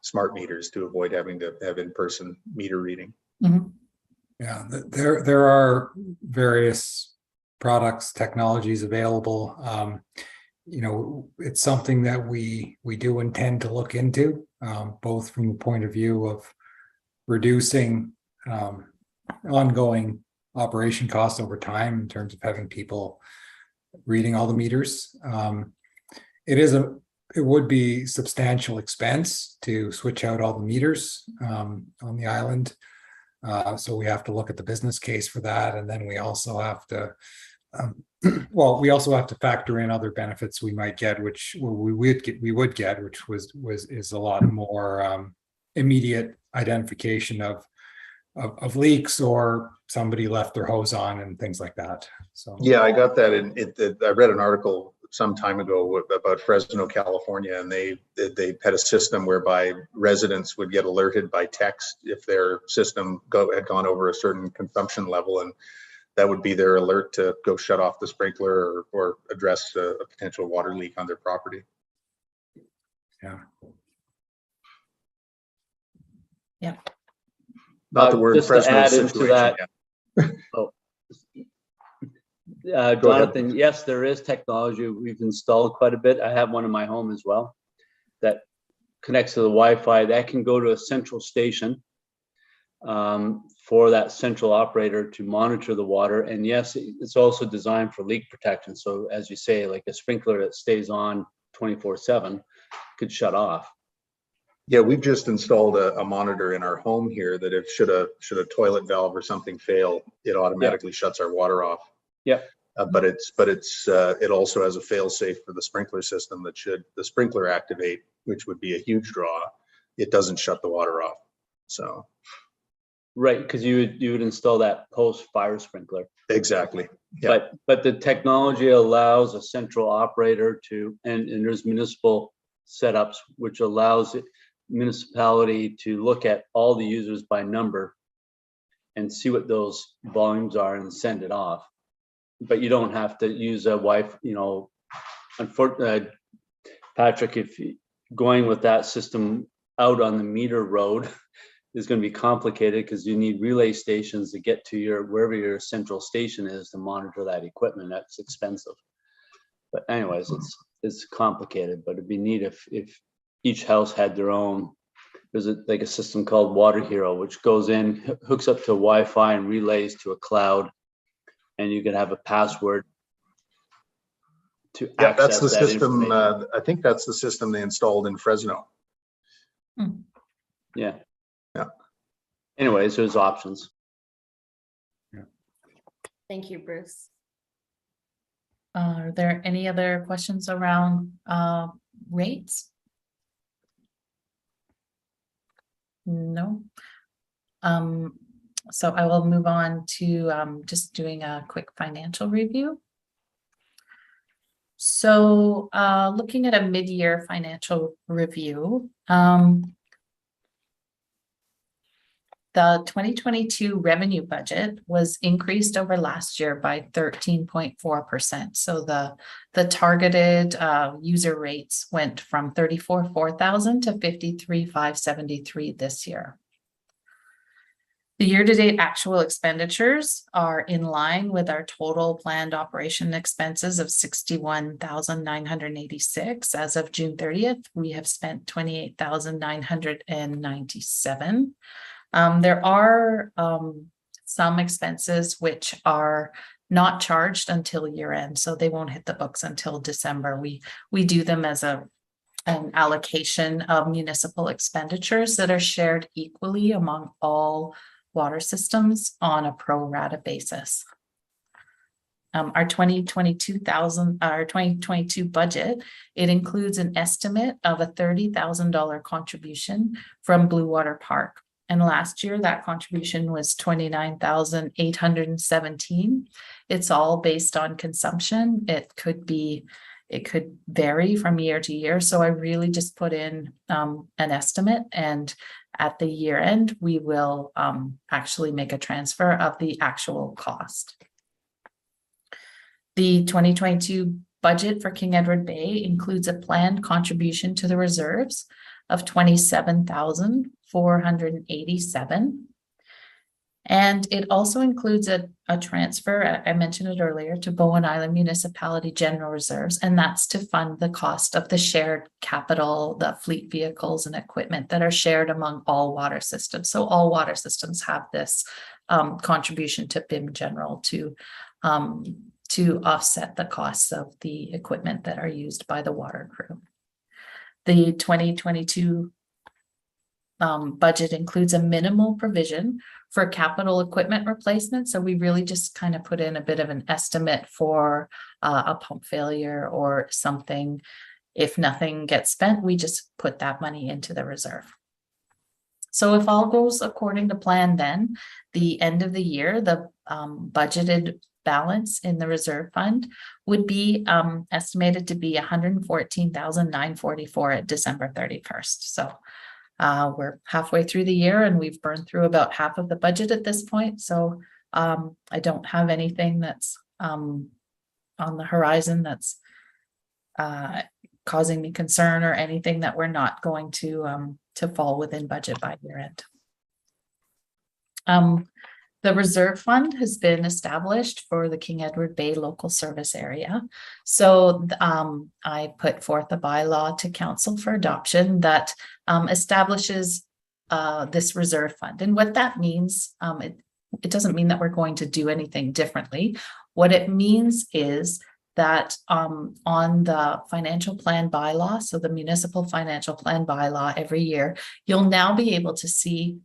smart meters to avoid having to have in-person meter reading. Mm-hmm. Yeah, there are various products, technologies available. It's something that we do intend to look into, both from the point of view of reducing ongoing operation costs over time in terms of having people reading all the meters. It would be substantial expense to switch out all the meters on the island. So we have to look at the business case for that, and then we also have to, we also have to factor in other benefits we might get, which we would get, which is a lot more immediate identification of leaks, or somebody left their hose on and things like that. So yeah, I got that I read an article some time ago about Fresno, California, and they had a system whereby residents would get alerted by text if their system had gone over a certain consumption level, and that would be their alert to go shut off the sprinkler or address a potential water leak on their property. Yeah. Yeah. Not the word just to Fresno add into situation that. Jonathan, yes, there is technology we've installed quite a bit. I have one in my home as well that connects to the Wi-Fi. That can go to a central station for that central operator to monitor the water. And yes, it's also designed for leak protection. So as you say, like a sprinkler that stays on 24/7 could shut off. Yeah, we've just installed a monitor in our home here that if should a toilet valve or something fail, it automatically shuts our water off. Yeah. But it also has a fail safe for the sprinkler system that should the sprinkler activate, which would be a huge draw, it doesn't shut the water off. So right, because you would install that post fire sprinkler. Exactly. Yeah. But the technology allows a central operator to, and there's municipal setups which allows municipality to look at all the users by number and see what those volumes are and send it off. But you don't have to use a Wi-Fi, unfortunately, Patrick, if going with that system out on the meter road is going to be complicated because you need relay stations to get to wherever your central station is to monitor that equipment. That's expensive. But anyways, it's complicated, but it'd be neat if each house had their own. There's like a system called Water Hero, which goes in, hooks up to Wi-Fi and relays to a cloud, and you can have a password to access that's the that system. I think that's the system they installed in Fresno. Yeah. Anyways, there's options. Thank you, Bruce. Are there any other questions around rates? No. So I will move on to just doing a quick financial review. So looking at a mid-year financial review, the 2022 revenue budget was increased over last year by 13.4%. So the targeted user rates went from 34,400 to 53,573 this year. The year-to-date actual expenditures are in line with our total planned operation expenses of 61,986. As of June 30th, we have spent 28,997. There are some expenses which are not charged until year end, so they won't hit the books until December. We do them as an allocation of municipal expenditures that are shared equally among all water systems on a pro rata basis. Our 2022 budget, it includes an estimate of a $30,000 contribution from Blue Water Park. And last year that contribution was 29,817. It's all based on consumption. It could vary from year to year. So I really just put in an estimate, and at the year end, we will actually make a transfer of the actual cost. The 2022 budget for King Edward Bay includes a planned contribution to the reserves of 27,487. And it also includes a transfer, I mentioned it earlier, to Bowen Island Municipality General Reserves, and that's to fund the cost of the shared capital, the fleet vehicles and equipment that are shared among all water systems. So all water systems have this contribution to BIM General to offset the costs of the equipment that are used by the water crew. The 2022 budget includes a minimal provision for capital equipment replacement. So we really just kind of put in a bit of an estimate for a pump failure or something. If nothing gets spent, we just put that money into the reserve. So if all goes according to plan, then the end of the year, the budgeted balance in the reserve fund would be estimated to be $114,944 at December 31st. So we're halfway through the year and we've burned through about half of the budget at this point. So I don't have anything that's on the horizon that's causing me concern or anything that we're not going to fall within budget by year end. The reserve fund has been established for the King Edward Bay local service area. So I put forth a bylaw to council for adoption that establishes this reserve fund. And what that means, it doesn't mean that we're going to do anything differently. What it means is that on the financial plan bylaw, so the municipal financial plan bylaw every year, you'll now be able to see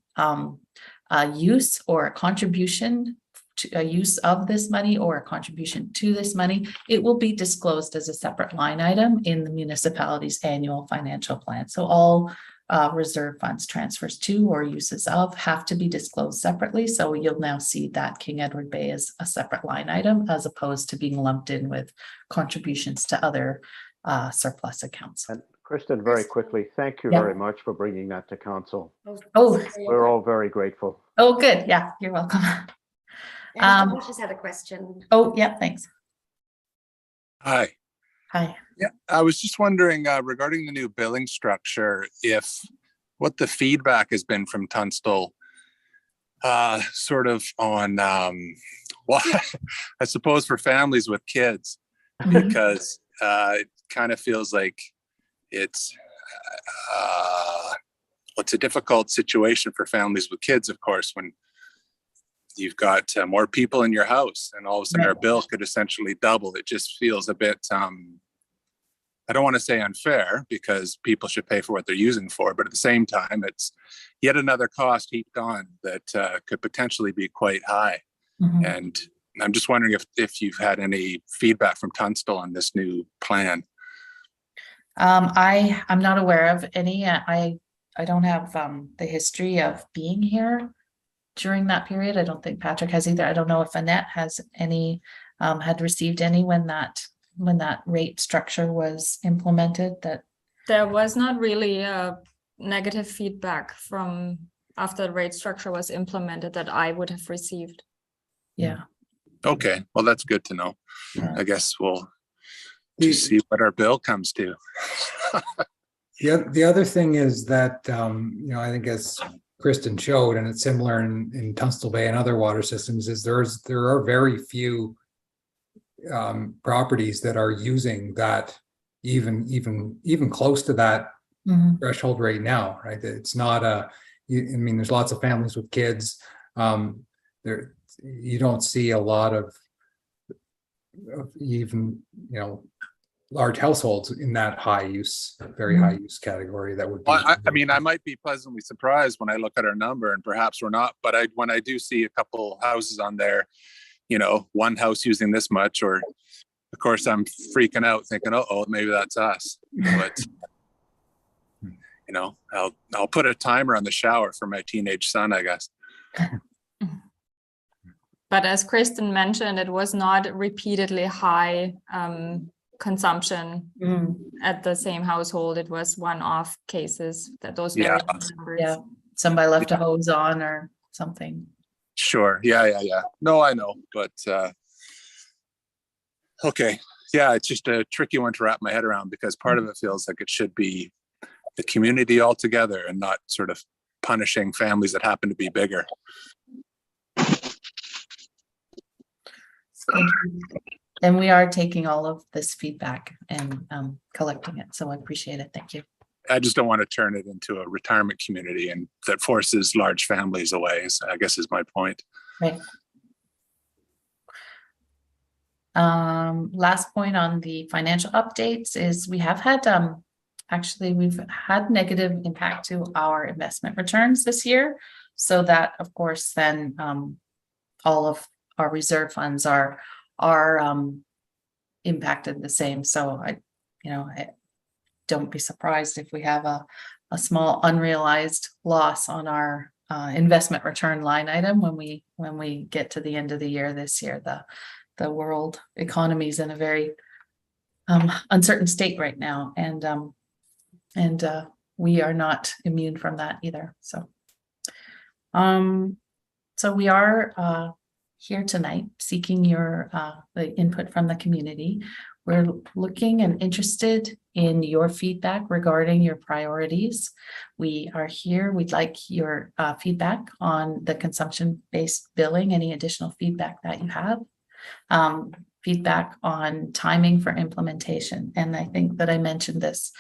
a use or a contribution to a use of this money or a contribution to this money. It will be disclosed as a separate line item in the municipality's annual financial plan. So all reserve funds transfers to or uses of have to be disclosed separately. So you'll now see that King Edward Bay is a separate line item as opposed to being lumped in with contributions to other surplus accounts. And Kristen, very quickly, thank you very much for bringing that to council. Oh, we're all very grateful. Oh, good. Yeah, you're welcome. Josh just had a question. Oh, yeah, thanks. Hi. Hi. Yeah, I was just wondering regarding the new billing structure, what the feedback has been from Tunstall, sort of on, well, I suppose for families with kids, because it kind of feels like it's a difficult situation for families with kids, of course, when you've got more people in your house and all of a sudden our bill could essentially double. It just feels a bit, I don't want to say unfair because people should pay for what they're using for, but at the same time, it's yet another cost heaped on that could potentially be quite high. Mm-hmm. And I'm just wondering if you've had any feedback from Tunstall on this new plan. I'm not aware of any. I don't have the history of being here during that period. I don't think Patrick has either. I don't know if Annette has any, had received any when that rate structure was implemented. That there was not really a negative feedback from after the rate structure was implemented that I would have received. Yeah. Okay, well, that's good to know. I guess we'll just see what our bill comes to. The other thing is that, I think as Kristen showed, and it's similar in Tunstall Bay and other water systems, is there are very few properties that are using that even close to that threshold right now, right? It's not there's lots of families with kids. You don't see a lot of even, large households in that very high use category. That would be. Well, I might be pleasantly surprised when I look at our number, and perhaps we're not, but when I do see a couple houses on there, one house using this much, or of course I'm freaking out thinking, oh, maybe that's us. But I'll put a timer on the shower for my teenage son, I guess. But as Kristen mentioned, it was not repeatedly high consumption at the same household. It was one-off cases that those numbers. Yeah, somebody left a hose on or something. Sure. Yeah. No, I know, but okay. Yeah, it's just a tricky one to wrap my head around because part of it feels like it should be the community altogether and not sort of punishing families that happen to be bigger. And we are taking all of this feedback and collecting it. So I appreciate it. Thank you. I just don't want to turn it into a retirement community and that forces large families away, so I guess is my point. Right. Last point on the financial updates is we have had, actually, we've had negative impact to our investment returns this year. So that, of course, then all of our reserve funds are impacted the same. So I don't be surprised if we have a small unrealized loss on our investment return line item when we get to the end of the year this year. The world economy is in a very uncertain state right now, and we are not immune from that either. So we are here tonight seeking your the input from the community. We're looking and interested in your feedback regarding your priorities. We are here. We'd like your feedback on the consumption-based billing, any additional feedback that you have. Feedback on timing for implementation. And I think that I mentioned this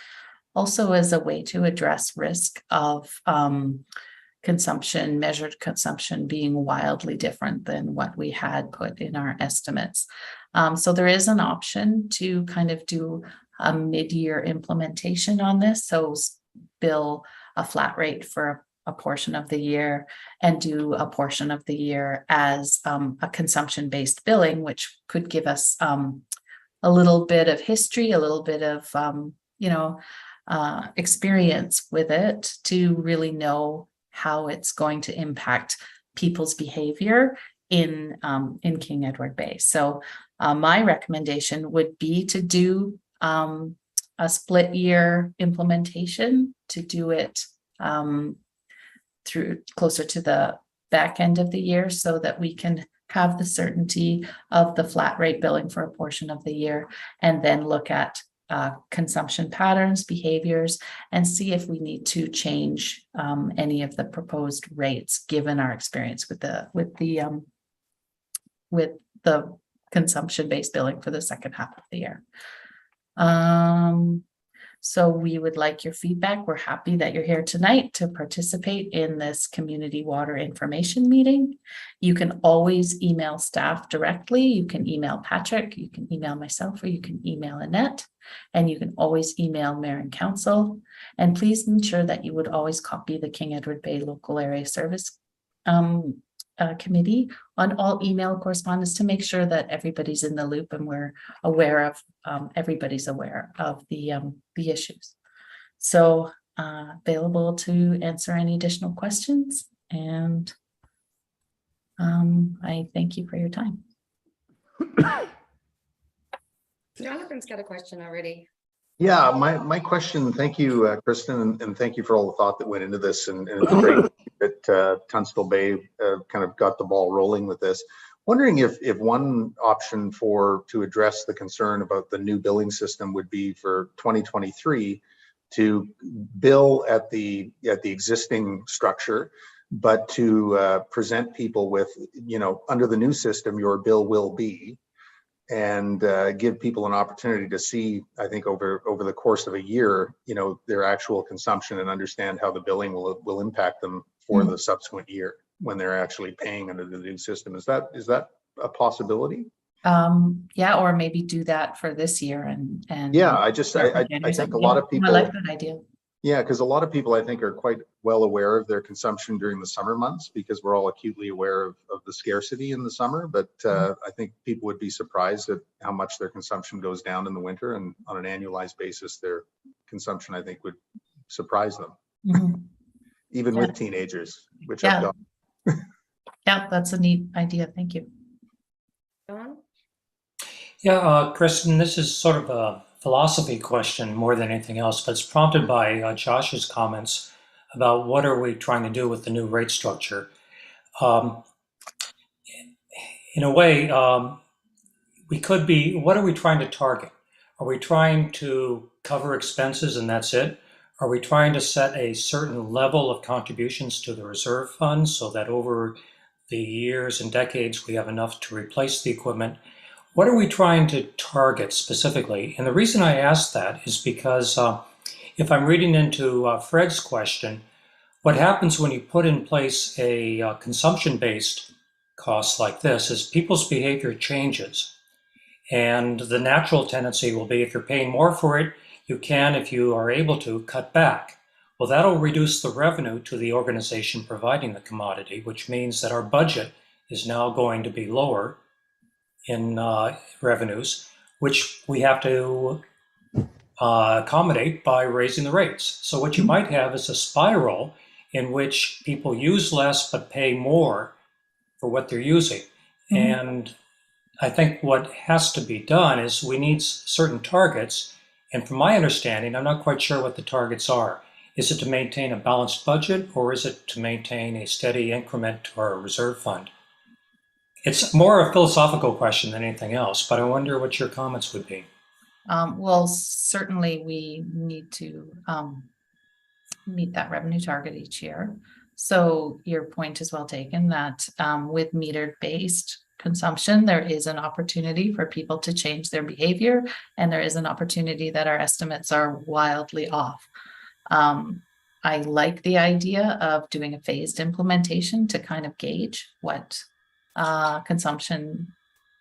also as a way to address risk of consumption, measured consumption being wildly different than what we had put in our estimates. So there is an option to kind of do a mid-year implementation on this. So bill a flat rate for a portion of the year and do a portion of the year as a consumption-based billing, which could give us a little bit of history, a little bit of experience with it to really know how it's going to impact people's behavior in King Edward Bay. So my recommendation would be to do a split year implementation, to do it through closer to the back end of the year so that we can have the certainty of the flat rate billing for a portion of the year, and then look at consumption patterns, behaviors, and see if we need to change any of the proposed rates given our experience with the consumption-based billing for the second half of the year. So we would like your feedback. We're happy that you're here tonight to participate in this community water information meeting. You can always email staff directly. You can email Patrick, you can email myself, or you can email Annette, and you can always email Mayor and Council. And please ensure that you would always copy the King Edward Bay Local Area Service Committee on all email correspondence to make sure that everybody's in the loop and we're aware of everybody's aware of the issues. So available to answer any additional questions, and I thank you for your time. Jonathan's got a question already. Yeah, my question, thank you, Kristen, and thank you for all the thought that went into this, and it's great that Tunstall Bay kind of got the ball rolling with this. Wondering if one option to address the concern about the new billing system would be for 2023 to bill at the existing structure, but to present people with, under the new system, your bill will be, and give people an opportunity to see, I think over the course of a year, their actual consumption, and understand how the billing will impact them for the subsequent year when they're actually paying under the new system. Is that a possibility? Yeah, or maybe do that for this year and yeah, I think a lot of people, I like that idea. Yeah, because a lot of people, I think, are quite well aware of their consumption during the summer months, because we're all acutely aware of the scarcity in the summer. But I think people would be surprised at how much their consumption goes down in the winter, and on an annualized basis, their consumption, I think, would surprise them, even with teenagers, which I've done. Yeah, that's a neat idea. Thank you. John? Yeah, Kristen, this is sort of a philosophy question more than anything else, but it's prompted by Josh's comments about what are we trying to do with the new rate structure. In a way, we could be, what are we trying to target? Are we trying to cover expenses and that's it? Are we trying to set a certain level of contributions to the reserve fund so that over the years and decades we have enough to replace the equipment? What are we trying to target specifically? And the reason I ask that is because if I'm reading into Fred's question, what happens when you put in place a consumption-based costs like this is people's behavior changes. And the natural tendency will be if you're paying more for it, you can, if you are able to, cut back. Well, that'll reduce the revenue to the organization providing the commodity, which means that our budget is now going to be lower in revenues, which we have to accommodate by raising the rates. So what you might have is a spiral in which people use less but pay more for what they're using. And I think what has to be done is we need certain targets. And from my understanding, I'm not quite sure what the targets are. Is it to maintain a balanced budget, or is it to maintain a steady increment to our reserve fund? It's more a philosophical question than anything else, but I wonder what your comments would be. Well, certainly we need to meet that revenue target each year. So your point is well taken that with metered-based consumption, there is an opportunity for people to change their behavior, and there is an opportunity that our estimates are wildly off. I like the idea of doing a phased implementation to kind of gauge what consumption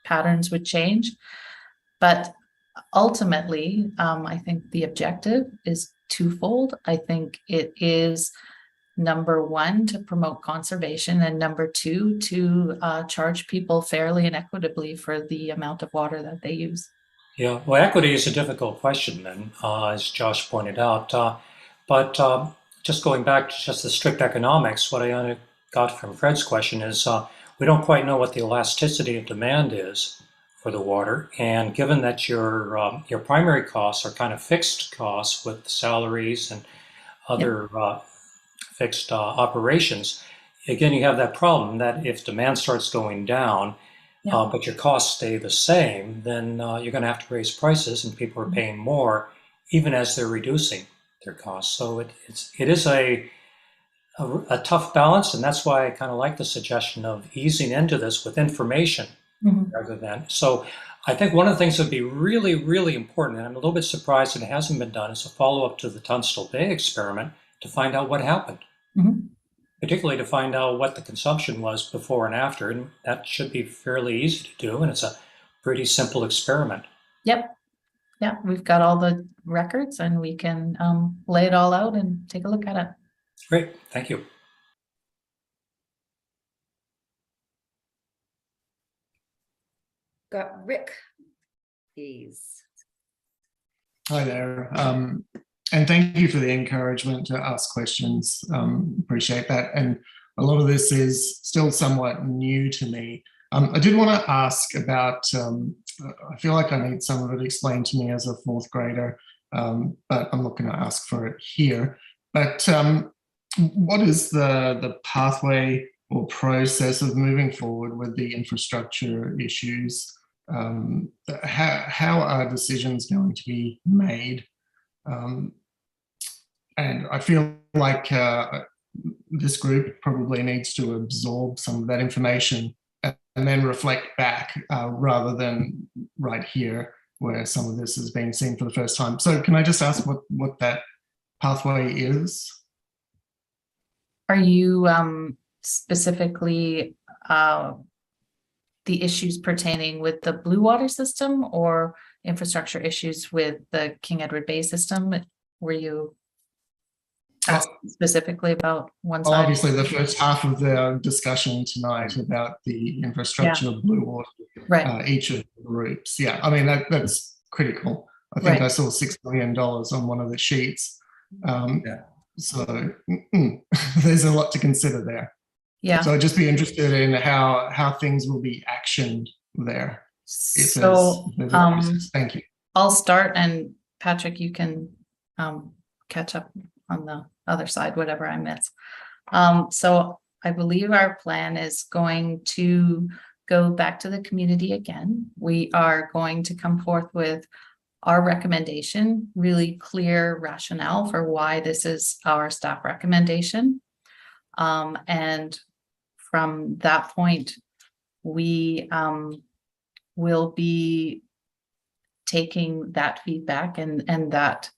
patterns would change. But ultimately, I think the objective is twofold. I think it is number one, to promote conservation, and number two, to charge people fairly and equitably for the amount of water that they use. Yeah, well, equity is a difficult question then, as Josh pointed out. But just going back to just the strict economics, what I got from Fred's question is we don't quite know what the elasticity of demand is for the water. And given that your primary costs are kind of fixed costs with salaries and other fixed operations, again, you have that problem that if demand starts going down, but your costs stay the same, then you're going to have to raise prices, and people are paying more even as they're reducing their costs. So it is a tough balance, and that's why I kind of like the suggestion of easing into this with information rather than. So I think one of the things that would be really, really important, and I'm a little bit surprised that it hasn't been done, is a follow-up to the Tunstall Bay experiment to find out what happened. Particularly to find out what the consumption was before and after, and that should be fairly easy to do, and it's a pretty simple experiment. Yep. Yeah, we've got all the records, and we can lay it all out and take a look at it. Great, thank you. Got Rick, please. Hi there. And thank you for the encouragement to ask questions. Appreciate that. And a lot of this is still somewhat new to me. I did want to ask about, I feel like I need some of it explained to me as a fourth grader, but I'm not going to ask for it here. But what is the pathway or process of moving forward with the infrastructure issues? How are decisions going to be made? And I feel like this group probably needs to absorb some of that information and then reflect back rather than right here where some of this is being seen for the first time. So can I just ask what that pathway is? Are you specifically the issues pertaining with the Blue Water system, or infrastructure issues with the King Edward Bay system? Were you asked specifically about one side? Obviously, the first half of the discussion tonight about the infrastructure of Blue Water, each of the groups. Yeah, I mean, that's critical. I think I saw $6 million on one of the sheets. So there's a lot to consider there. Yeah. So I'd just be interested in how things will be actioned there. So thank you. I'll start, and Patrick, you can catch up on the other side, whatever I miss. So I believe our plan is going to go back to the community again. We are going to come forth with our recommendation, really clear rationale for why this is our staff recommendation. And from that point, we will be taking that feedback and that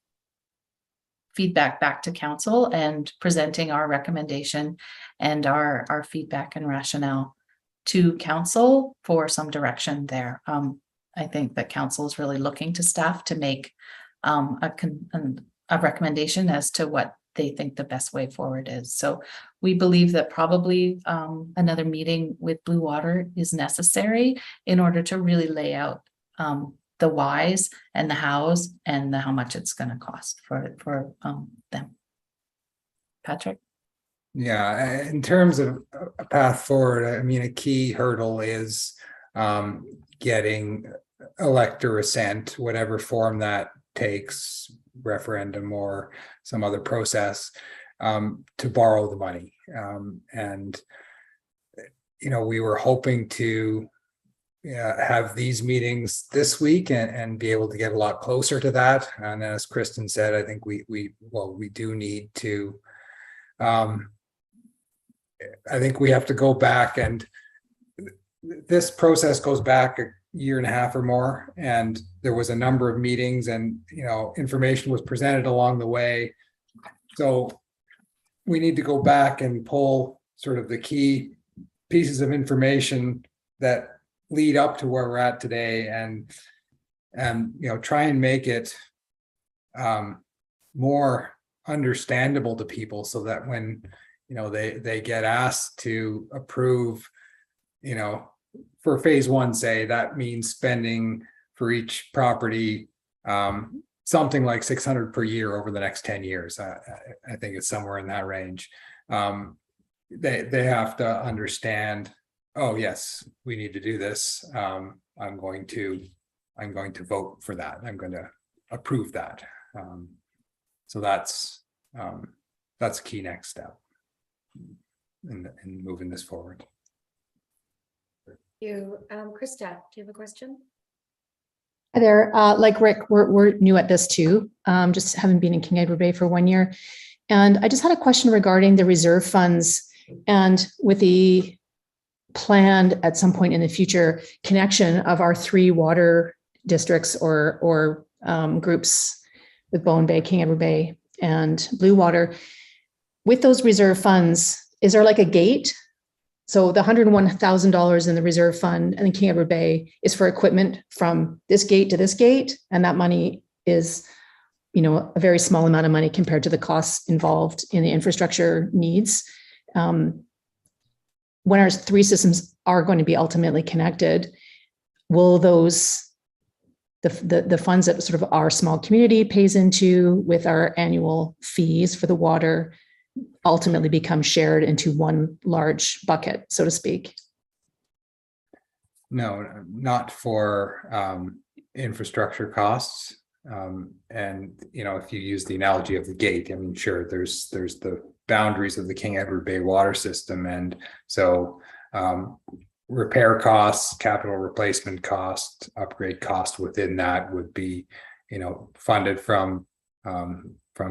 feedback back to council and presenting our recommendation and our feedback and rationale. to council for some direction there. I think that council is really looking to staff to make a recommendation as to what they think the best way forward is. So we believe that probably another meeting with Blue Water is necessary in order to really lay out the whys and the hows and the how much it's going to cost for them. Patrick? Yeah, in terms of a path forward, I mean, a key hurdle is getting elector assent, whatever form that takes, referendum or some other process, to borrow the money. And, you know, we were hoping to have these meetings this week and be able to get a lot closer to that. And as Kristen said, I think we do need to, I think we have to go back, and this process goes back a year and a half or more, and there was a number of meetings, and you know, information was presented along the way. So we need to go back and pull sort of the key pieces of information that lead up to where we're at today, and you know, try and make it more understandable to people, so that when you know they get asked to approve, you know, for phase one, say, that means spending for each property something like 600 per year over the next 10 years. I think it's somewhere in that range. They have to understand, oh yes, we need to do this. I'm going to vote for that. I'm going to approve that. So that's a key next step in moving this forward. You, Krista, do you have a question? Hi there. Like Rick, we're new at this too. Just haven't been in King Edward Bay for 1 year. And I just had a question regarding the reserve funds and with the planned at some point in the future connection of our 3 water districts or groups with Bowen Bay, King Edward Bay, and Blue Water. With those reserve funds, is there like a gate? So the $101,000 in the reserve fund and the King Edward Bay is for equipment from this gate to this gate. And that money is, you know, a very small amount of money compared to the costs involved in the infrastructure needs. When our 3 systems are going to be ultimately connected, will those, the funds that sort of our small community pays into with our annual fees for the water ultimately become shared into one large bucket, so to speak? No, not for infrastructure costs. And you know, if you use the analogy of the gate, I mean, sure, there's the boundaries of the King Edward Bay water system, and so repair costs, capital replacement cost, upgrade cost within that would be, you know, funded from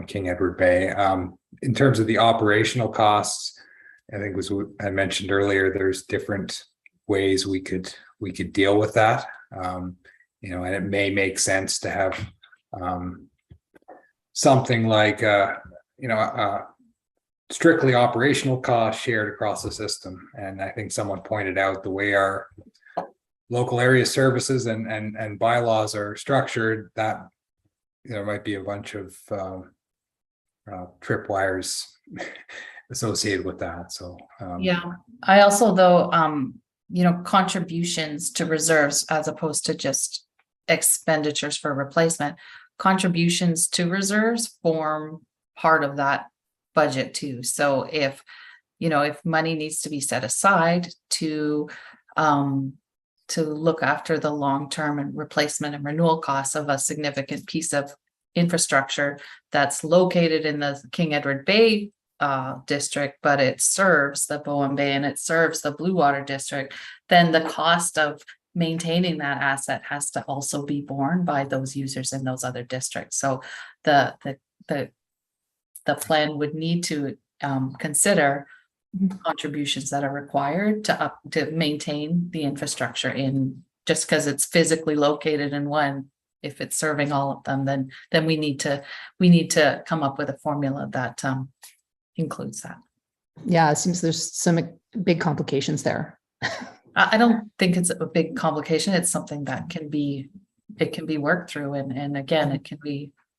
King Edward Bay. In terms of the operational costs, I think was what I mentioned earlier, there's different ways we could deal with that. You know, and it may make sense to have something like you know, strictly operational costs shared across the system. And I think someone pointed out the way our local area services and bylaws are structured, that there might be a bunch of tripwires associated with that. So yeah, I also, though, you know, contributions to reserves as opposed to just expenditures for replacement, contributions to reserves form part of that budget too. So if, you know, if money needs to be set aside to look after the long-term and replacement and renewal costs of a significant piece of infrastructure that's located in the King Edward Bay district, but it serves the Bowen Bay and it serves the Blue Water district, then the cost of maintaining that asset has to also be borne by those users in those other districts. So the plan would need to consider contributions that are required to maintain the infrastructure in, just because it's physically located in one. If it's serving all of them, then we need to come up with a formula that includes that. Yeah, it seems there's some big complications there. I don't think it's a big complication. It's something that it can be worked through, and again,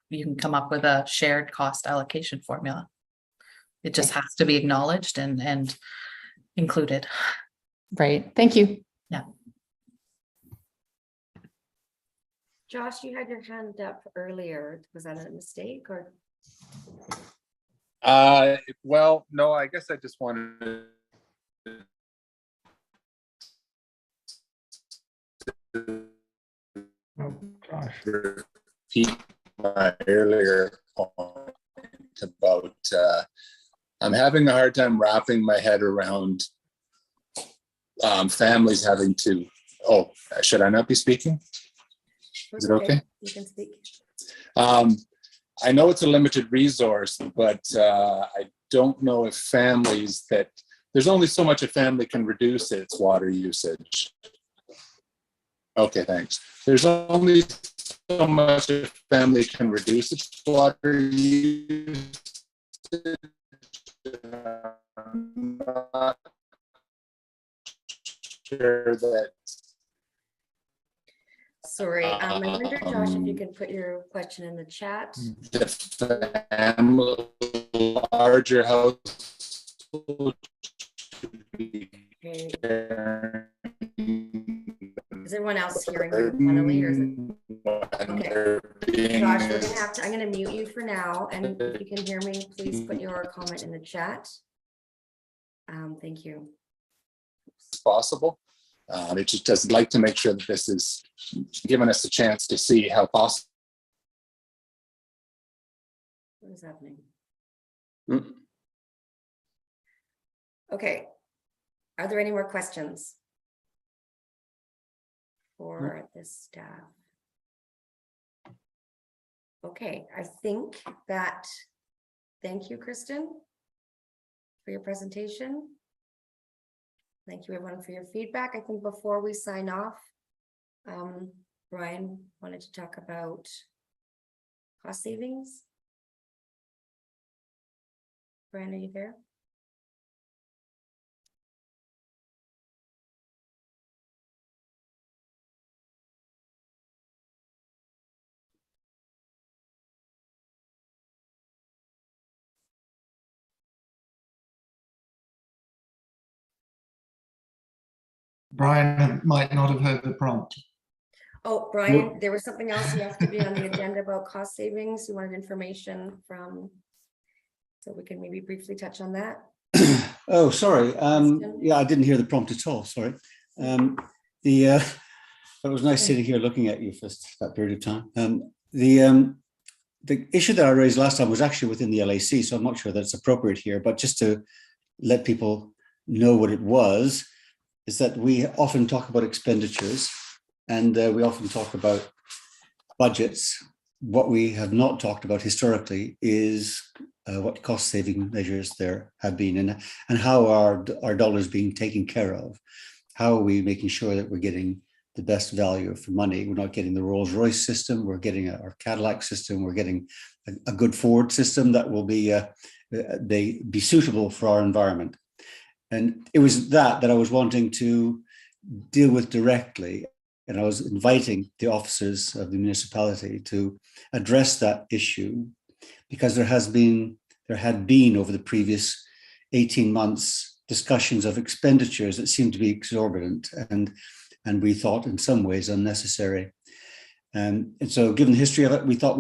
you can come up with a shared cost allocation formula. It just has to be acknowledged and included. Right. Thank you. Yeah. Josh, you had your hand up earlier. Was that a mistake or? Well, no, I guess I just wanted to repeat my earlier point about I'm having a hard time wrapping my head around families having to, oh, should I not be speaking? Is it okay? You can speak. I know it's a limited resource, but I don't know if families there's only so much a family can reduce its water usage. Okay, thanks. There's only so much a family can reduce its water usage. I'm not sure that. Sorry, I wonder, Josh, if you can put your question in the chat. The family, larger household should be Okay. Is everyone else hearing you finally, or is it? Okay. Josh, we're gonna have to, I'm gonna mute you for now, and if you can hear me, please put your comment in the chat. Thank you. As possible. It just doesn't like to make sure that this is giving us a chance to see how possible. What is happening? Mm. Okay. Are there any more questions for this staff? Okay, I think that, thank you, Kristen, for your presentation. Thank you, everyone, for your feedback. I think before we sign off, Brian wanted to talk about cost savings. Brian, are you there? Brian might not have heard the prompt. Oh, Brian, there was something else you have to be on the agenda about cost savings. You wanted information from, so we can maybe briefly touch on that. Oh, sorry. Yeah, I didn't hear the prompt at all. Sorry. It was nice sitting here looking at you for that period of time. The issue that I raised last time was actually within the LAC, so I'm not sure that's appropriate here, but just to let people know what it was, is that we often talk about expenditures and we often talk about budgets. What we have not talked about historically is what cost saving measures there have been and how are our dollars being taken care of. How are we making sure that we're getting the best value for money? We're not getting the Rolls-Royce system, we're getting our Cadillac system, we're getting a good Ford system that will be suitable for our environment. And it was that I was wanting to deal with directly. And I was inviting the officers of the municipality to address that issue because there had been over the previous 18 months discussions of expenditures that seemed to be exorbitant and we thought in some ways unnecessary. And so given the history of it, we thought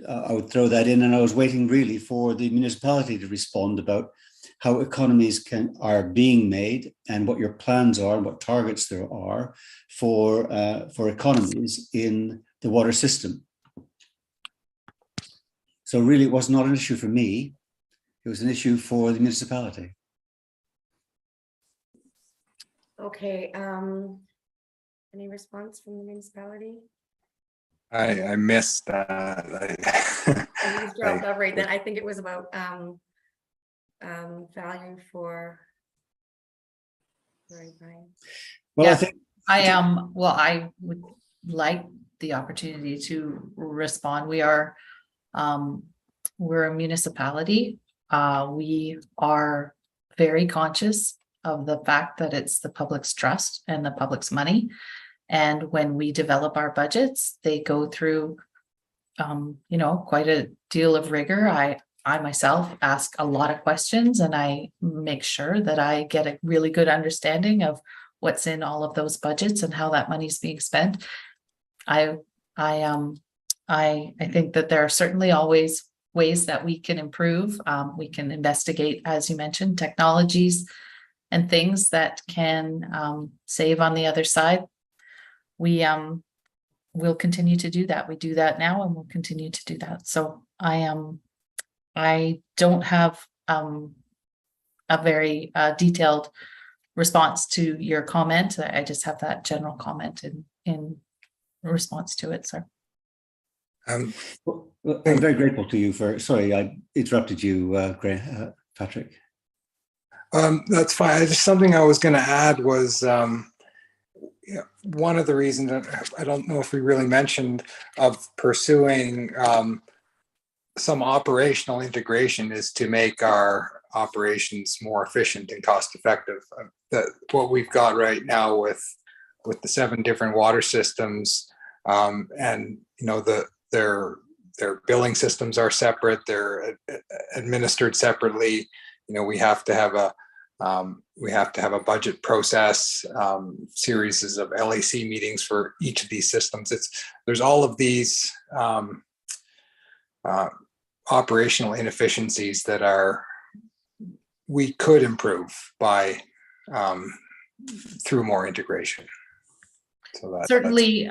I would throw that in, and I was waiting really for the municipality to respond about how economies are being made and what your plans are and what targets there are for economies in the water system. So really it was not an issue for me, it was an issue for the municipality. Okay, any response from the municipality? I missed that. You just dropped off right then. I think it was about value for, sorry, Brian. Well, yeah, I would like the opportunity to respond. We're a municipality. We are very conscious of the fact that it's the public's trust and the public's money. And when we develop our budgets, they go through, quite a deal of rigor. I myself ask a lot of questions, and I make sure that I get a really good understanding of what's in all of those budgets and how that money is being spent. I think that there are certainly always ways that we can improve. We can investigate, as you mentioned, technologies and things that can save on the other side. We'll continue to do that. We do that now, and we'll continue to do that. So I don't have a very detailed response to your comment. I just have that general comment in response to it, sir. Well, I'm very grateful to you for, sorry, I interrupted you, Patrick. That's fine. Just something I was going to add was one of the reasons that I don't know if we really mentioned of pursuing some operational integration is to make our operations more efficient and cost effective. That what we've got right now with the 7 different water systems, and their billing systems are separate. They're administered separately. We have to have a budget process, series of LAC meetings for each of these systems. There's all of these operational inefficiencies that we could improve by through more integration. So Certainly,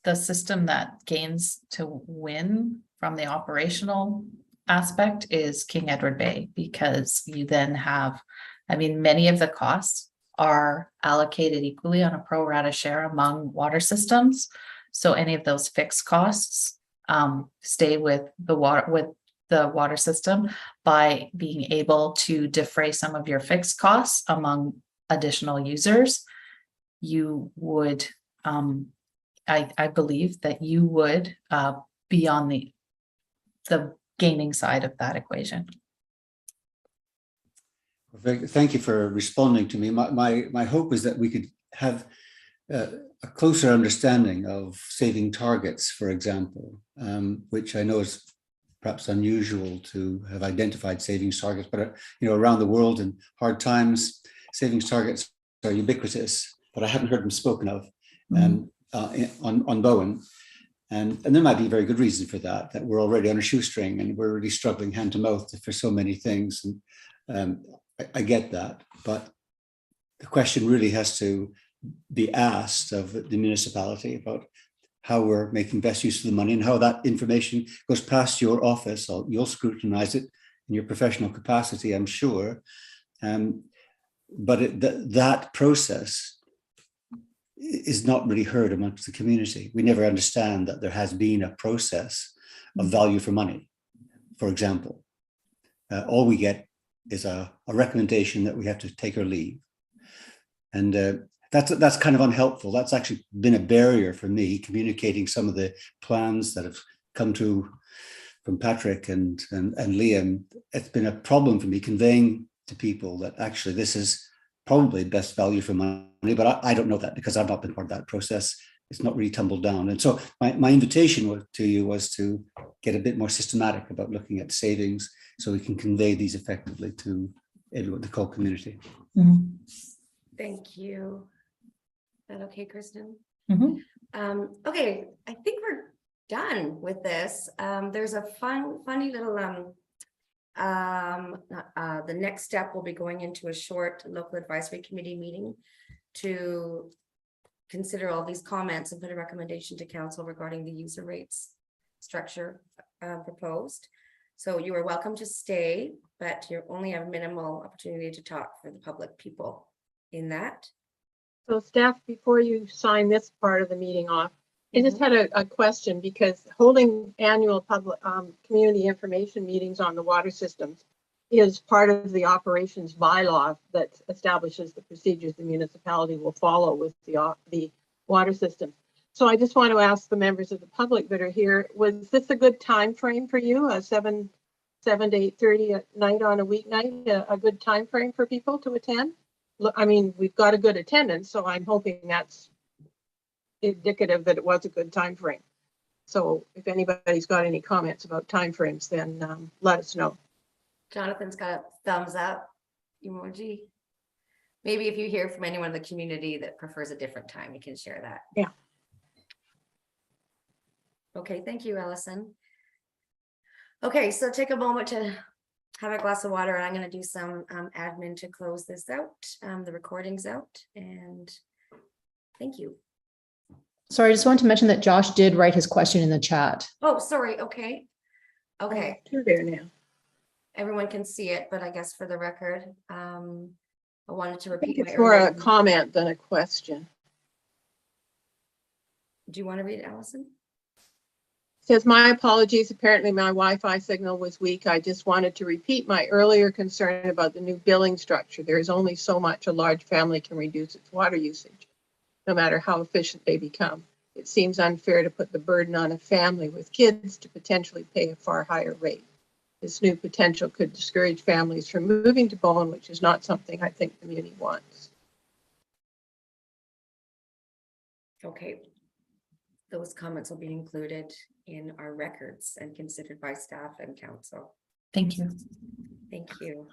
the system that gains to win from the operational aspect is King Edward Bay, because you then have, many of the costs are allocated equally on a pro rata share among water systems. So any of those fixed costs stay with the water system. By being able to defray some of your fixed costs among additional users, you would, I believe that you would be on the gaining side of that equation. Thank you for responding to me. My hope is that we could have a closer understanding of saving targets, for example, which I know is perhaps unusual to have identified savings targets, but around the world in hard times, savings targets are ubiquitous, but I haven't heard them spoken of on Bowen. And there might be very good reason for that we're already on a shoestring and we're really struggling hand to mouth for so many things. And I get that, but the question really has to be asked of the municipality about how we're making best use of the money and how that information goes past your office. You'll scrutinize it in your professional capacity, I'm sure. But that process is not really heard amongst the community. We never understand that there has been a process of value for money, for example. All we get is a recommendation that we have to take or leave. And that's kind of unhelpful. That's actually been a barrier for me, communicating some of the plans that have come from Patrick and Liam. It's been a problem for me conveying to people that actually this is probably best value for money, but I don't know that because I've not been part of that process. It's not really tumbled down. And so my invitation to you was to get a bit more systematic about looking at savings so we can convey these effectively to everyone, the whole community. Mm-hmm. Thank you. Is that okay, Kristen? Mm-hmm. Okay, I think we're done with this. There's a funny little the next step will be going into a short local advisory committee meeting to consider all these comments and put a recommendation to council regarding the user rates structure proposed. So you are welcome to stay, but you only have minimal opportunity to talk for the public people in that. So staff, before you sign this part of the meeting off, I just had a question, because holding annual public community information meetings on the water systems is part of the operations bylaw that establishes the procedures the municipality will follow with the water system. So I just want to ask the members of the public that are here, was this a good time frame for you? 7 to 8:30 at night on a weeknight, a good time frame for people to attend? I mean, we've got a good attendance, so I'm hoping that's indicative that it was a good time frame. So if anybody's got any comments about timeframes, then let us know. Jonathan's got a thumbs up emoji. Maybe if you hear from anyone in the community that prefers a different time, you can share that. Yeah. Okay, thank you, Allison. Okay, so take a moment to have a glass of water, and I'm going to do some admin to close this out. The recording's out, and thank you. Sorry, I just wanted to mention that Josh did write his question in the chat. Oh, sorry. Okay. Okay. Two there now. Everyone can see it, but I guess for the record, I wanted to I repeat think my it's more a earlier- comment than a question. Do you want to read it, Allison? Says, my apologies. Apparently my Wi-Fi signal was weak. I just wanted to repeat my earlier concern about the new billing structure. There is only so much a large family can reduce its water usage, no matter how efficient they become. It seems unfair to put the burden on a family with kids to potentially pay a far higher rate. This new potential could discourage families from moving to Bowen, which is not something I think the community wants. Okay. Those comments will be included in our records and considered by staff and council. Thank you. Thank you.